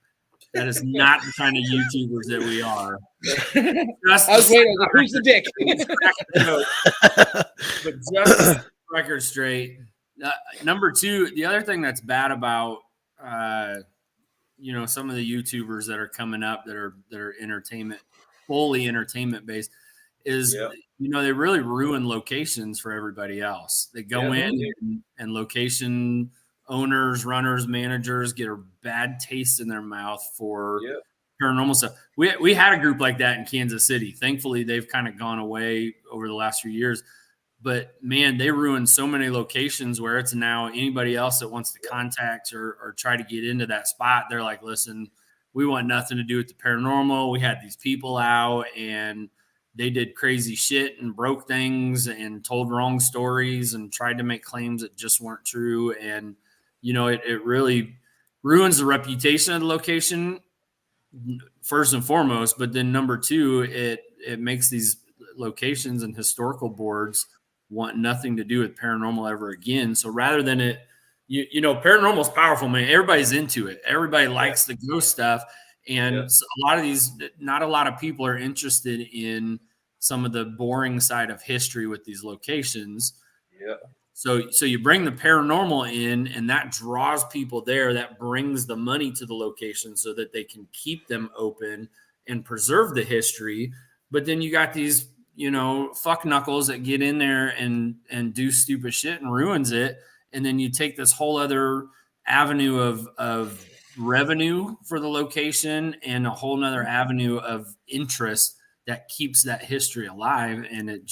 that is not the kind of YouTubers that we are. I was waiting. Who's the Dick? But just record straight. Number two, the other thing that's bad about some of the YouTubers that are coming up that are fully entertainment based is they really ruin locations for everybody else. They go in and location owners, runners, managers get a bad taste in their mouth for paranormal stuff. We had a group like that in Kansas City. Thankfully, they've kind of gone away over the last few years. But, man, they ruined so many locations where it's now anybody else that wants to contact or try to get into that spot. They're like, listen, we want nothing to do with the paranormal. We had these people out, and they did crazy shit and broke things and told wrong stories and tried to make claims that just weren't true. And, it really ruins the reputation of the location, first and foremost. But then number two, it makes these locations and historical boards want nothing to do with paranormal ever again. So rather than paranormal is powerful, man. Everybody's into it. Everybody likes the ghost stuff. And not a lot of people are interested in some of the boring side of history with these locations. Yeah. So you bring the paranormal in, and that draws people there. That brings the money to the location so that they can keep them open and preserve the history. But then you got these fuck knuckles that get in there and do stupid shit and ruins it. And then you take this whole other avenue of revenue for the location and a whole nother avenue of interest that keeps that history alive. And it's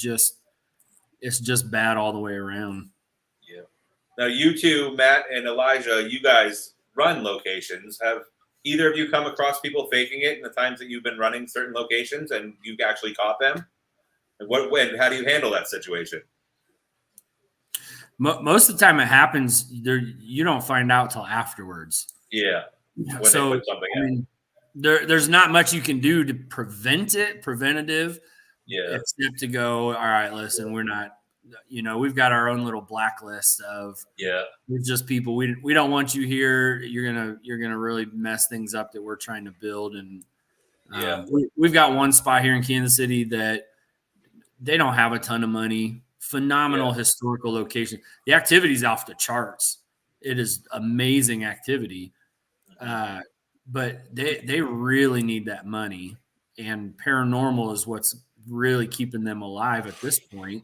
just bad all the way around. Yeah. Now you two, Matt and Elijah, you guys run locations. Have either of you come across people faking it in the times that you've been running certain locations and you actually caught them? And how do you handle that situation? Most of the time it happens, you don't find out till afterwards. Yeah. So there's not much you can do to prevent it, preventative. Yeah. Except to go, all right, listen, we're not, we've got our own little blacklist of we're just people. We don't want you here. You're gonna really mess things up that we're trying to build. And we've got one spot here in Kansas City that they don't have a ton of money. Phenomenal historical location. The activity's off the charts. It is amazing activity. But they really need that money. And paranormal is what's really keeping them alive at this point.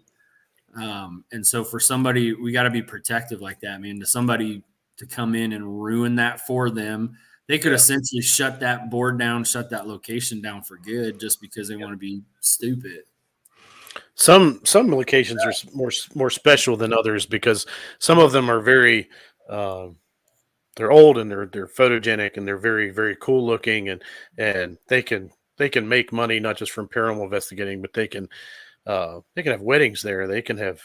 And so for somebody, we got to be protective like that, man. To somebody to come in and ruin that for them, they could essentially shut that board down, shut that location down for good just because they want to be stupid. Some locations are more special than others because some of them are very they're old and they're photogenic and they're very, very cool looking and they can make money not just from paranormal investigating, but they can have weddings there. They can have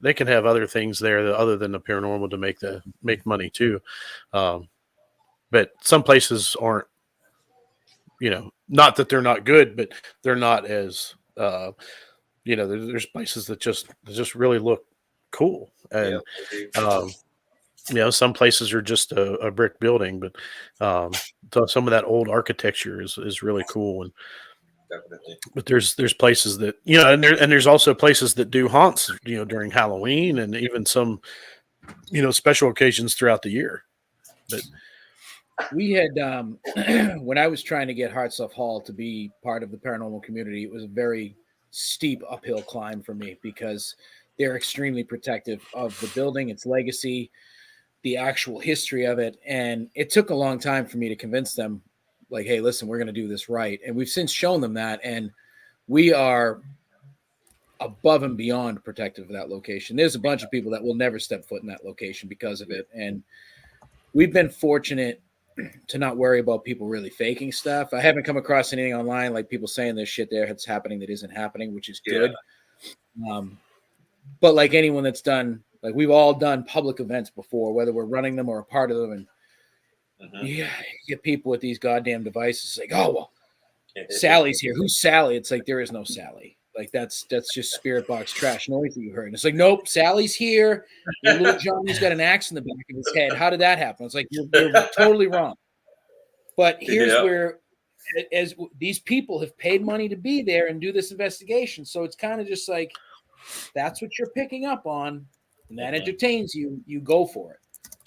they can have other things there other than the paranormal to make money too. But some places aren't, not that they're not good, but they're not as, there's places that just really look cool. And, some places are just a brick building, but so some of that old architecture is really cool. And Definitely. but there's places that, and there's also places that do haunts, during Halloween and even some, special occasions throughout the year. But we had when I was trying to get Hartsuff Hall to be part of the paranormal community, it was a very steep uphill climb for me because they're extremely protective of the building, its legacy, the actual history of it. And it took a long time for me to convince them, like, hey, listen, we're going to do this right. And we've since shown them that. And we are above and beyond protective of that location. There's a bunch of people that will never step foot in that location because of it. And we've been fortunate to not worry about people really faking stuff. I haven't come across anything online like people saying there's shit there that's happening that isn't happening, which is good. But like anyone that's done, like we've all done public events before, whether we're running them or a part of them, and you get people with these goddamn devices like, oh, well, Sally's here. Who's Sally? It's like, there is no Sally. Like that's just spirit box trash noise that you heard. And it's like, nope, Sally's here. And little Johnny's got an axe in the back of his head. How did that happen? It's like, you're totally wrong. But here's where, as these people have paid money to be there and do this investigation. So it's kind of just like, that's what you're picking up on, and that entertains you, you go for it.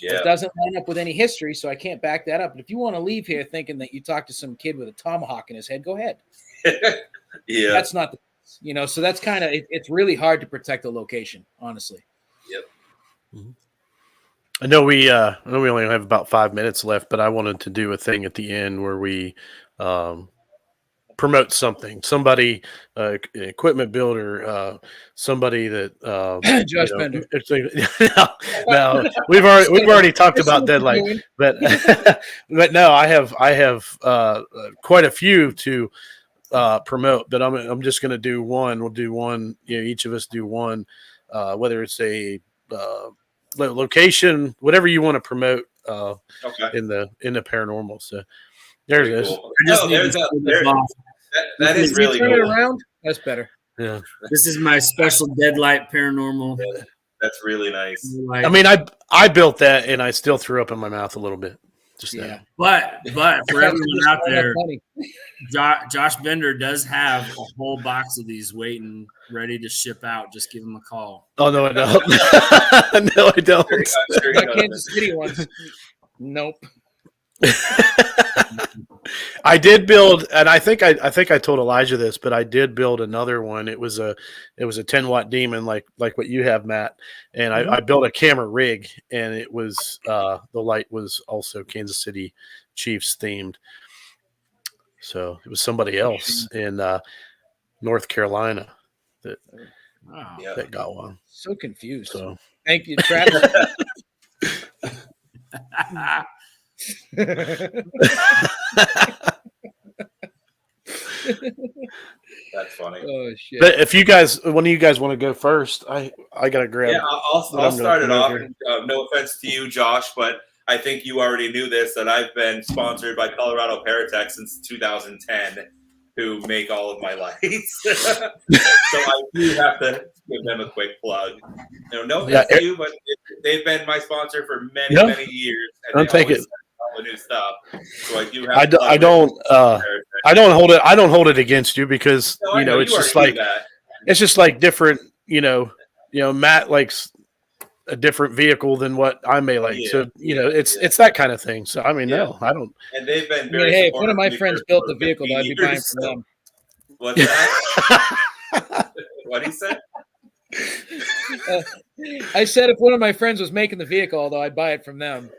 Yeah. It doesn't line up with any history, so I can't back that up. But if you want to leave here thinking that you talked to some kid with a tomahawk in his head, go ahead. That's not the so that's kind of it's really hard to protect a location, honestly. I know we only have about 5 minutes left, but I wanted to do a thing at the end where we promote somebody, equipment builder, somebody that Josh Bender. No, we've already talked about Deadlight, but no, I have quite a few to promote, but I'm just going to do one. We'll do one. Each of us do one, whether it's a location, whatever you want to promote in the paranormal. So there it is. Cool. That is really turn cool. It around. That's better. Yeah. This is my special Deadlight paranormal. That's really nice. I mean, I built that and I still threw up in my mouth a little bit. Just now. But for everyone out there, Josh Bender does have a whole box of these waiting, ready to ship out. Just give him a call. Oh no, I don't. No, I don't. Kansas City ones. Nope. I did build, and I think I told Elijah this, but I did build another one. It was a 10-watt demon, like what you have, Matt. And I built a camera rig, and it was the light was also Kansas City Chiefs themed. So it was somebody else in North Carolina that got one. So confused. So thank you, Travis. That's funny. Oh shit! But if you guys, one of you guys want to go first, I gotta grab. Yeah, I'll start it off. No offense to you, Josh, but I think you already knew this, that I've been sponsored by Colorado Paratech since 2010, who make all of my lights. So I do have to give them a quick plug. No offense to you, but they've been my sponsor for many years. And I'll take it. All the new stuff. So I do have. I don't hold it against you because it's just like different. Matt likes a different vehicle than what I may like. Yeah. So it's that kind of thing. So I mean, no, I don't. And they've been very. Hey, if one of my friends built the vehicle, I'd be buying from them. What's that? What he said? I said if one of my friends was making the vehicle, although I'd buy it from them.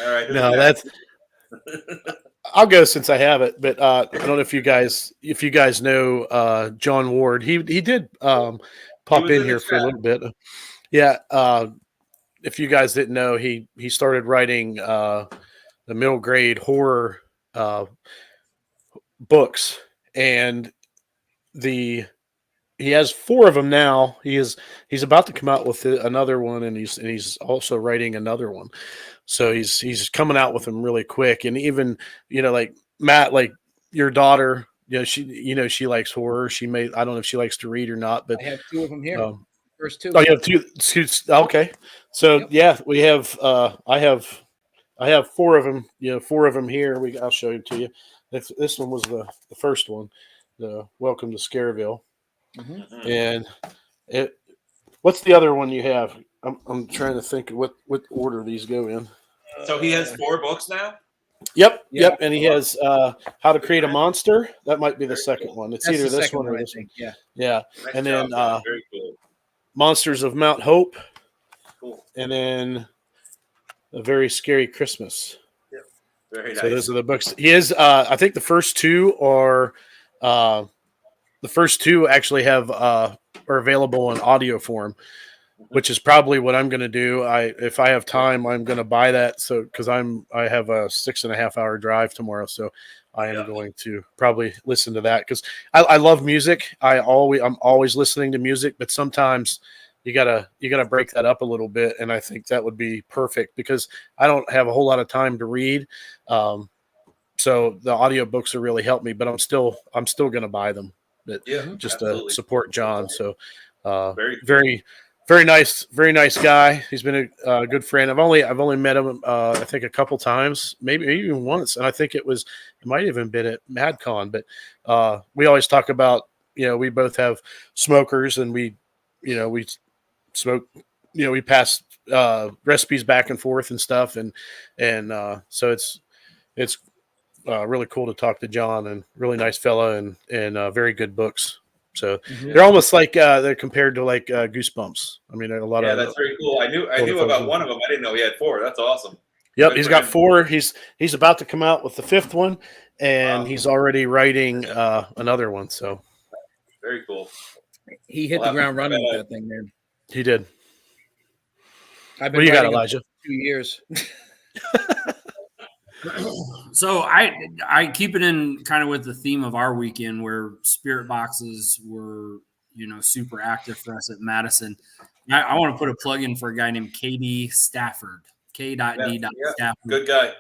All right. No, that's. I'll go since I have it, but I don't know if you guys know John Ward. He did pop in here for a little bit. Yeah. If you guys didn't know, he started writing the middle grade horror books, and he has 4 of them now. He's about to come out with another one, and he's also writing another one. So he's coming out with them really quick. And even like Matt, like your daughter, she likes horror. I don't know if she likes to read or not, but I have 2 of them here. First 2. Oh, you have 2. Okay, so Yep. yeah, we have. I have 4 of them. 4 of them here. I'll show them to you. This one was the first one, the Welcome to Scareville. Mm-hmm. And what's the other one you have? I'm trying to think what order these go in. So he has 4 books now? Yep. And he has How to Create a Monster. That might be the second one. It's That's either the this second one or I this think. one. Yeah. Nice And job, then man. Very cool. Monsters of Mount Hope. Cool. And then A Very Scary Christmas. Yeah. Very nice. So those are the books. He is. I think the first 2 are. The first 2 actually are available in audio form, which is probably what I'm going to do. If I have time, I'm going to buy that. So because I have a 6.5 hour drive tomorrow, so I am going to probably listen to that because I love music. I'm always listening to music, but sometimes you gotta break that up a little bit, and I think that would be perfect because I don't have a whole lot of time to read. So the audiobooks will really help me, but I'm still going to buy them. But just absolutely. to support John. So very very nice guy. He's been a good friend. I've only met him I think a couple times, maybe even once, and I think it might even been at MadCon. But we always talk about we both have smokers, and we smoke. We pass recipes back and forth and stuff, and so it's really cool to talk to John, and really nice fella, and very good books. So they're almost like they're compared to like Goosebumps. I mean, a lot of that's very cool. I knew about one of them. I didn't know he had 4. That's awesome. Yep, he's got 4. He's about to come out with the 5th one, and he's already writing another one. So very cool. He hit the ground running with that thing, man. He did. I've been what do you got, Elijah? 2 years. So I keep it in kind of with the theme of our weekend where spirit boxes were, super active for us at Madison. I want to put a plug in for a guy named KD Stafford, K.D. Stafford. Good guy.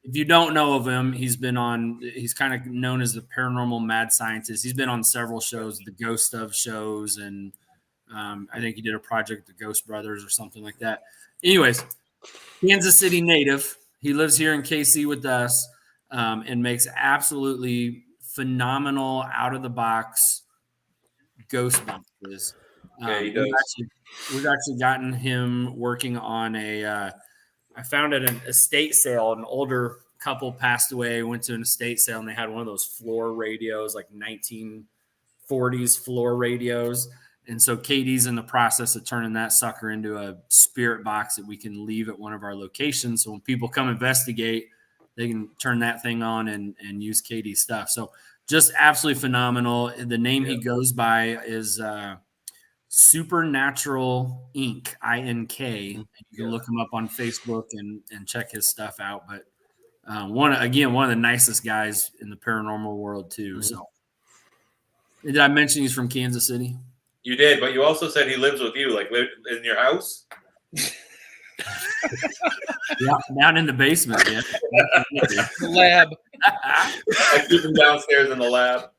If you don't know of him, he's kind of known as the paranormal mad scientist. He's been on several shows, the Ghost of shows, and I think he did a project, the Ghost Brothers or something like that. Anyways, Kansas City native. He lives here in KC with us and makes absolutely phenomenal out-of-the-box ghost boxes. We've actually gotten him working on I found at an estate sale, an older couple passed away, went to an estate sale, and they had one of those floor radios, like 1940s floor radios. And so Katie's in the process of turning that sucker into a spirit box that we can leave at one of our locations. So when people come investigate, they can turn that thing on and use Katie's stuff. So just absolutely phenomenal. The name he goes by is Supernatural Inc. INK. You can look him up on Facebook and check his stuff out. But one of the nicest guys in the paranormal world too. Mm-hmm. So did I mention he's from Kansas City? You did, but you also said he lives with you, like live in your house. Yeah, down in the basement. Yeah, the lab. I keep him downstairs in the lab.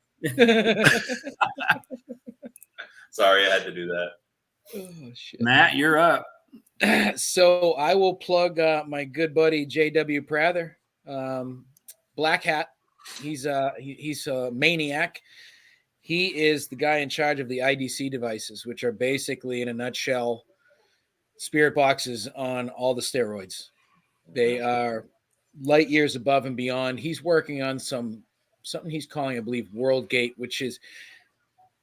Sorry, I had to do that. Oh, shit. Matt, you're up. So I will plug my good buddy J.W. Prather, Black Hat. He's a maniac. He is the guy in charge of the IDC devices, which are basically, in a nutshell, spirit boxes on all the steroids. They are light years above and beyond. He's working on something he's calling, I believe, World Gate, which is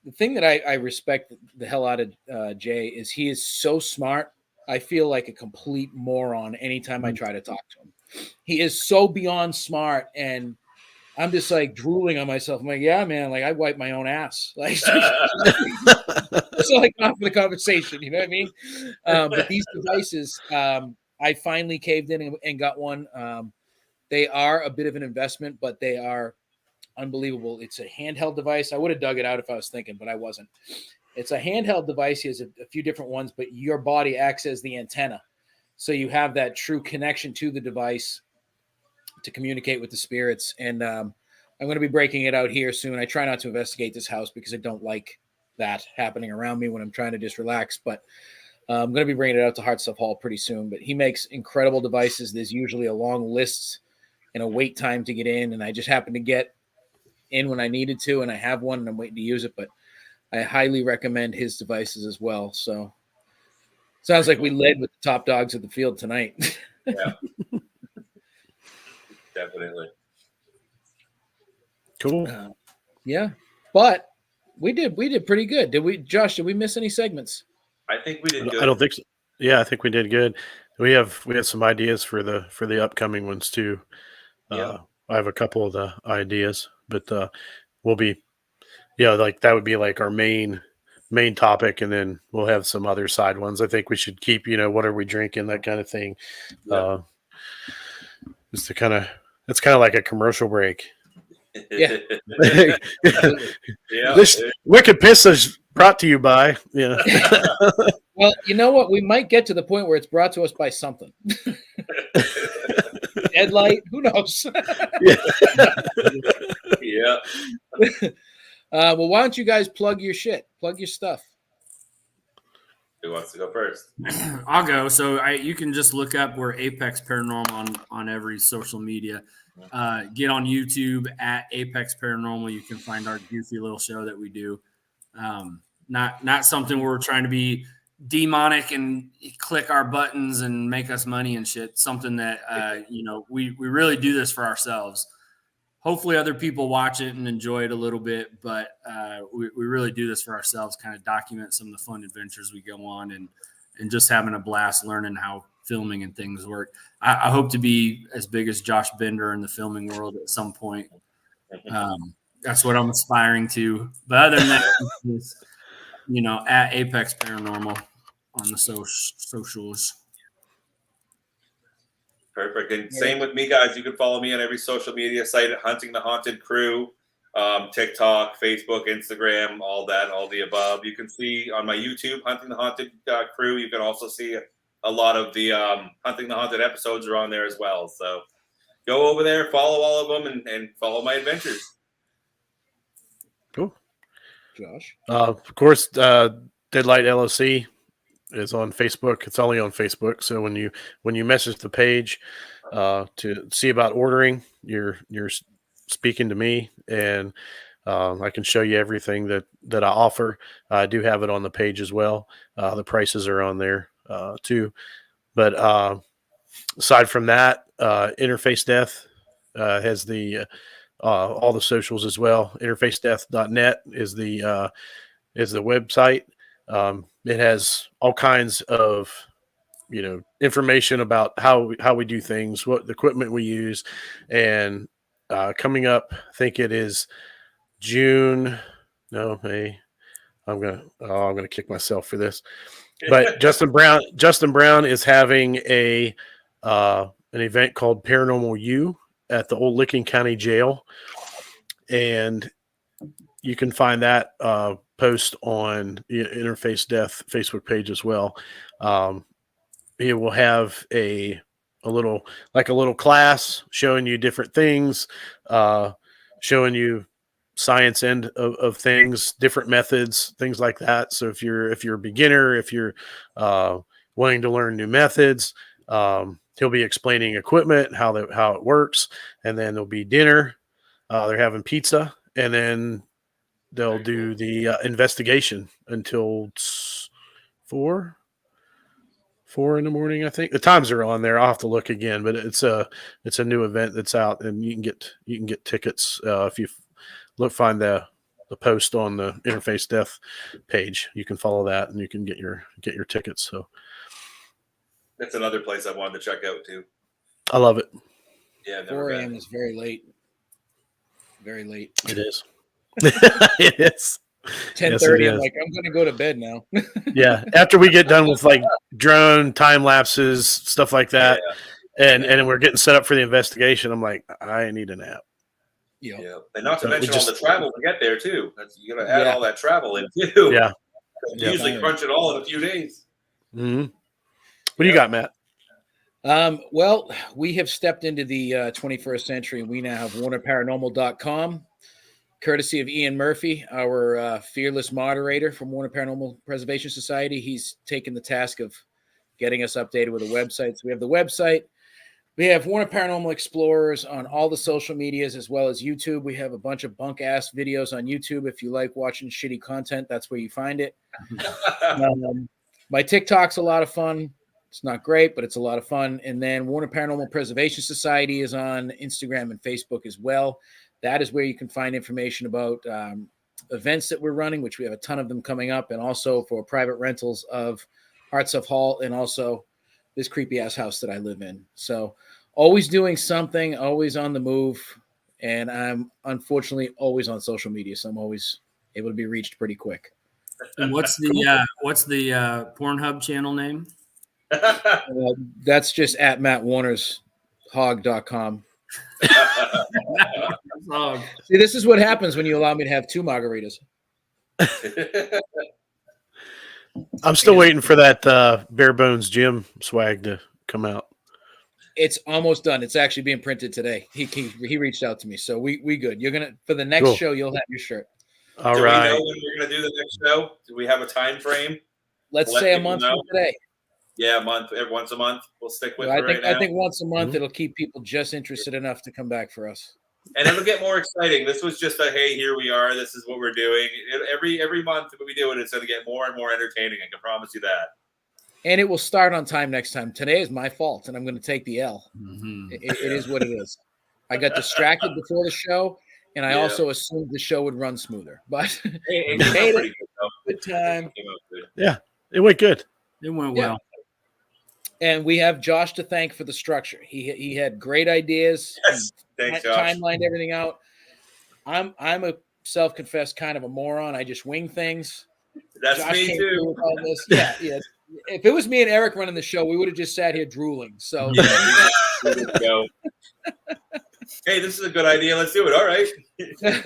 the thing that I respect the hell out of Jay is he is so smart. I feel like a complete moron anytime I try to talk to him. He is so beyond smart, and I'm just like drooling on myself. I'm like, yeah, man, like I wipe my own ass. Like, so like off of the conversation, you know what I mean? But these devices, I finally caved in and got one. They are a bit of an investment, but they are unbelievable. It's a handheld device. I would have dug it out if I was thinking, but I wasn't. It's a handheld device. He has a few different ones, but your body acts as the antenna. So you have that true connection to the device to communicate with the spirits. And I'm going to be breaking it out here soon. I try not to investigate this house because I don't like that happening around me when I'm trying to just relax. But I'm going to be bringing it out to Heart Stuff Hall pretty soon. But he makes incredible devices. There's usually a long list and a wait time to get in. And I just happen to get in when I needed to. And I have one and I'm waiting to use it. But I highly recommend his devices as well. So sounds like we led with the top dogs of the field tonight. Yeah. Definitely. Cool. Yeah. But we did pretty good. Did we, Josh, did we miss any segments? I think we did good. I don't think so. Yeah, I think we did good. We have some ideas for the upcoming ones too. Yeah. I have a couple of the ideas, but we'll be like that would be like our main topic, and then we'll have some other side ones. I think we should keep, what are we drinking, that kind of thing. Yeah. Just to it's kind of like a commercial break. Yeah. Yeah. This Wicked Pissah is brought to you by. Yeah. Well, you know what? We might get to the point where it's brought to us by something. Headlight, who knows? Yeah. Well, why don't you guys plug your shit? Plug your stuff. Who wants to go first? I'll go. So you can just look up we're Apex Paranormal on every social media. Get on YouTube at Apex Paranormal. You can find our goofy little show that we do. Not something we're trying to be demonic and click our buttons and make us money and shit. Something that we really do this for ourselves. Hopefully other people watch it and enjoy it a little bit, but we really do this for ourselves, kind of document some of the fun adventures we go on and just having a blast learning how filming and things work. I hope to be as big as Josh Bender in the filming world at some point. That's what I'm aspiring to. But other than that, it's, at Apex Paranormal on the socials. Perfect. And same with me, guys. You can follow me on every social media site at Hunting the Haunted Crew, TikTok, Facebook, Instagram, all the above. You can see on my YouTube, Hunting the Haunted Crew. You can also see a lot of the Hunting the Haunted episodes are on there as well. So go over there, follow all of them, and follow my adventures. Cool. Josh? Of course, Deadlight LLC is on Facebook. It's only on Facebook. So when you message the page to see about ordering, you're speaking to me, and I can show you everything that I offer. I do have it on the page as well. The prices are on there too. But aside from that, Interface Death has the all the socials as well. Interfacedeath.net is the website. It has all kinds of, information about how we do things, what the equipment we use, and coming up, I think it is May. I'm gonna kick myself for this, but Justin Brown is having an event called Paranormal U at the Old Licking County Jail, and you can find that post on the Interface Death Facebook page as well. He will have a little class showing you different things, showing you science end of things, different methods, things like that. So if you're a beginner, if you're wanting to learn new methods, he'll be explaining equipment, how it works, and then there'll be dinner. They're having pizza, and then they'll do the investigation until 4 in the morning. I think the times are on there. I'll have to look again, but it's a new event that's out, and you can get tickets if you find the post on the Interface Death page. You can follow that, and you can get your tickets. So that's another place I wanted to check out too. I love it. Yeah, 4 a.m. is very late. Very late. It is. It is. 10:30. I'm like, I'm going to go to bed now. Yeah. After we get done with like drone time lapses, stuff like that, and we're getting set up for the investigation, I'm like, I need a nap. Yeah, and not to So mention all the travel to get there too. You got to add all that travel in too. Yeah. You usually crunch it all in a few days. Mm-hmm. What do you got, Matt? Well, we have stepped into the 21st century. We now have WarnerParanormal.com, courtesy of Ian Murphy, our fearless moderator from Warner Paranormal Preservation Society. He's taken the task of getting us updated with a website. So we have the website. We have Warner Paranormal Explorers on all the social medias as well as YouTube. We have a bunch of bunk-ass videos on YouTube. If you like watching shitty content, that's where you find it. My TikTok's a lot of fun. It's not great, but it's a lot of fun. And then Warner Paranormal Preservation Society is on Instagram and Facebook as well. That is where you can find information about events that we're running, which we have a ton of them coming up, and also for private rentals of Hearts of Hall and also this creepy ass house that I live in. So always doing something, always on the move. And I'm unfortunately always on social media. So I'm always able to be reached pretty quick. And what's the Pornhub channel name? That's just at mattwarnershog.com. See, this is what happens when you allow me to have 2 margaritas. I'm still waiting for that Bare Bones Jim swag to come out. It's almost done. It's actually being printed today. He reached out to me, so we good. You're gonna for the next show. You'll have your shirt. All right. Do we know when we're gonna do the next show? Do we have a time frame? Let's say a month from today. Yeah, a month. Once a month. We'll stick with. I think once a month it'll keep people just interested enough to come back for us. And it'll get more exciting. This was just a hey, here we are. This is what we're doing. Every month when we do it, it's going to get more and more entertaining. I can promise you that. And it will start on time next time. Today is my fault, and I'm going to take the L. Mm-hmm. It is what it is. I got distracted before the show, and I also assumed the show would run smoother. But it made it good time. Yeah, it went good. It went well. And we have Josh to thank for the structure. He had great ideas. Yes. Thanks, Josh. Timelined everything out. I'm a self-confessed kind of a moron. I just wing things. That's Josh me too. With all this. Yeah. If it was me and Eric running the show, we would have just sat here drooling. So, go. Hey, this is a good idea. Let's do it. All right. Hey, man.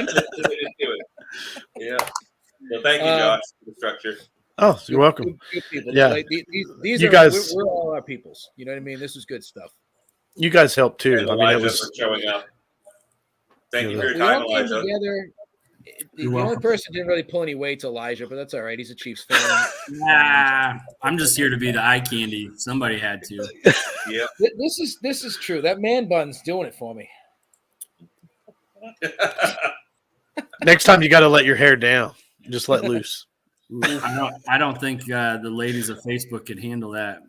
Let's do it. Yeah. Well, thank you, Josh, for the structure. Oh, you're welcome. Good people. Yeah. Like, these you are guys. We're all our peoples. You know what I mean? This is good stuff. You guys helped too. And I mean, it Elijah was for showing up. Thank you for your We time, all came Elijah. together. The only person who didn't really pull any weight's Elijah, but that's all right. He's a Chiefs fan. Nah, I'm just here to be the eye candy. Somebody had to. Yeah. This is true. That man bun's doing it for me. next time you got to let your hair down. Just let loose. I don't think the ladies of Facebook can handle that.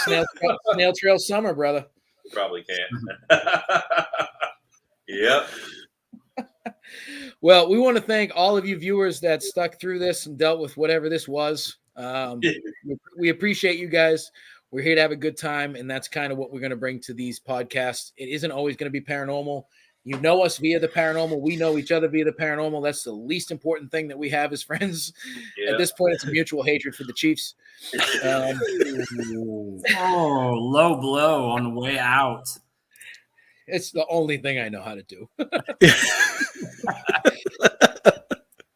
Snail trail summer, brother. Probably can. Yep. Well, we want to thank all of you viewers that stuck through this and dealt with whatever this was. We appreciate you guys. We're here to have a good time, and that's kind of what we're going to bring to these podcasts. It isn't always going to be paranormal. You know us via the paranormal. We know each other via the paranormal. That's the least important thing that we have as friends. Yeah. At this point, it's a mutual hatred for the Chiefs. Low blow on the way out. It's the only thing I know how to do.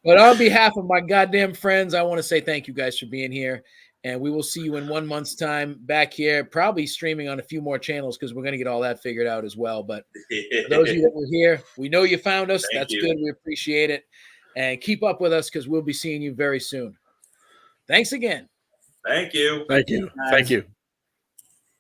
But on behalf of my goddamn friends, I want to say thank you guys for being here. And we will see you in 1 month's time back here, probably streaming on a few more channels because we're going to get all that figured out as well. But for those of you that were here, we know you found us. That's good. We appreciate it. And keep up with us because we'll be seeing you very soon. Thanks again. Thank you. Thank you. Thank you.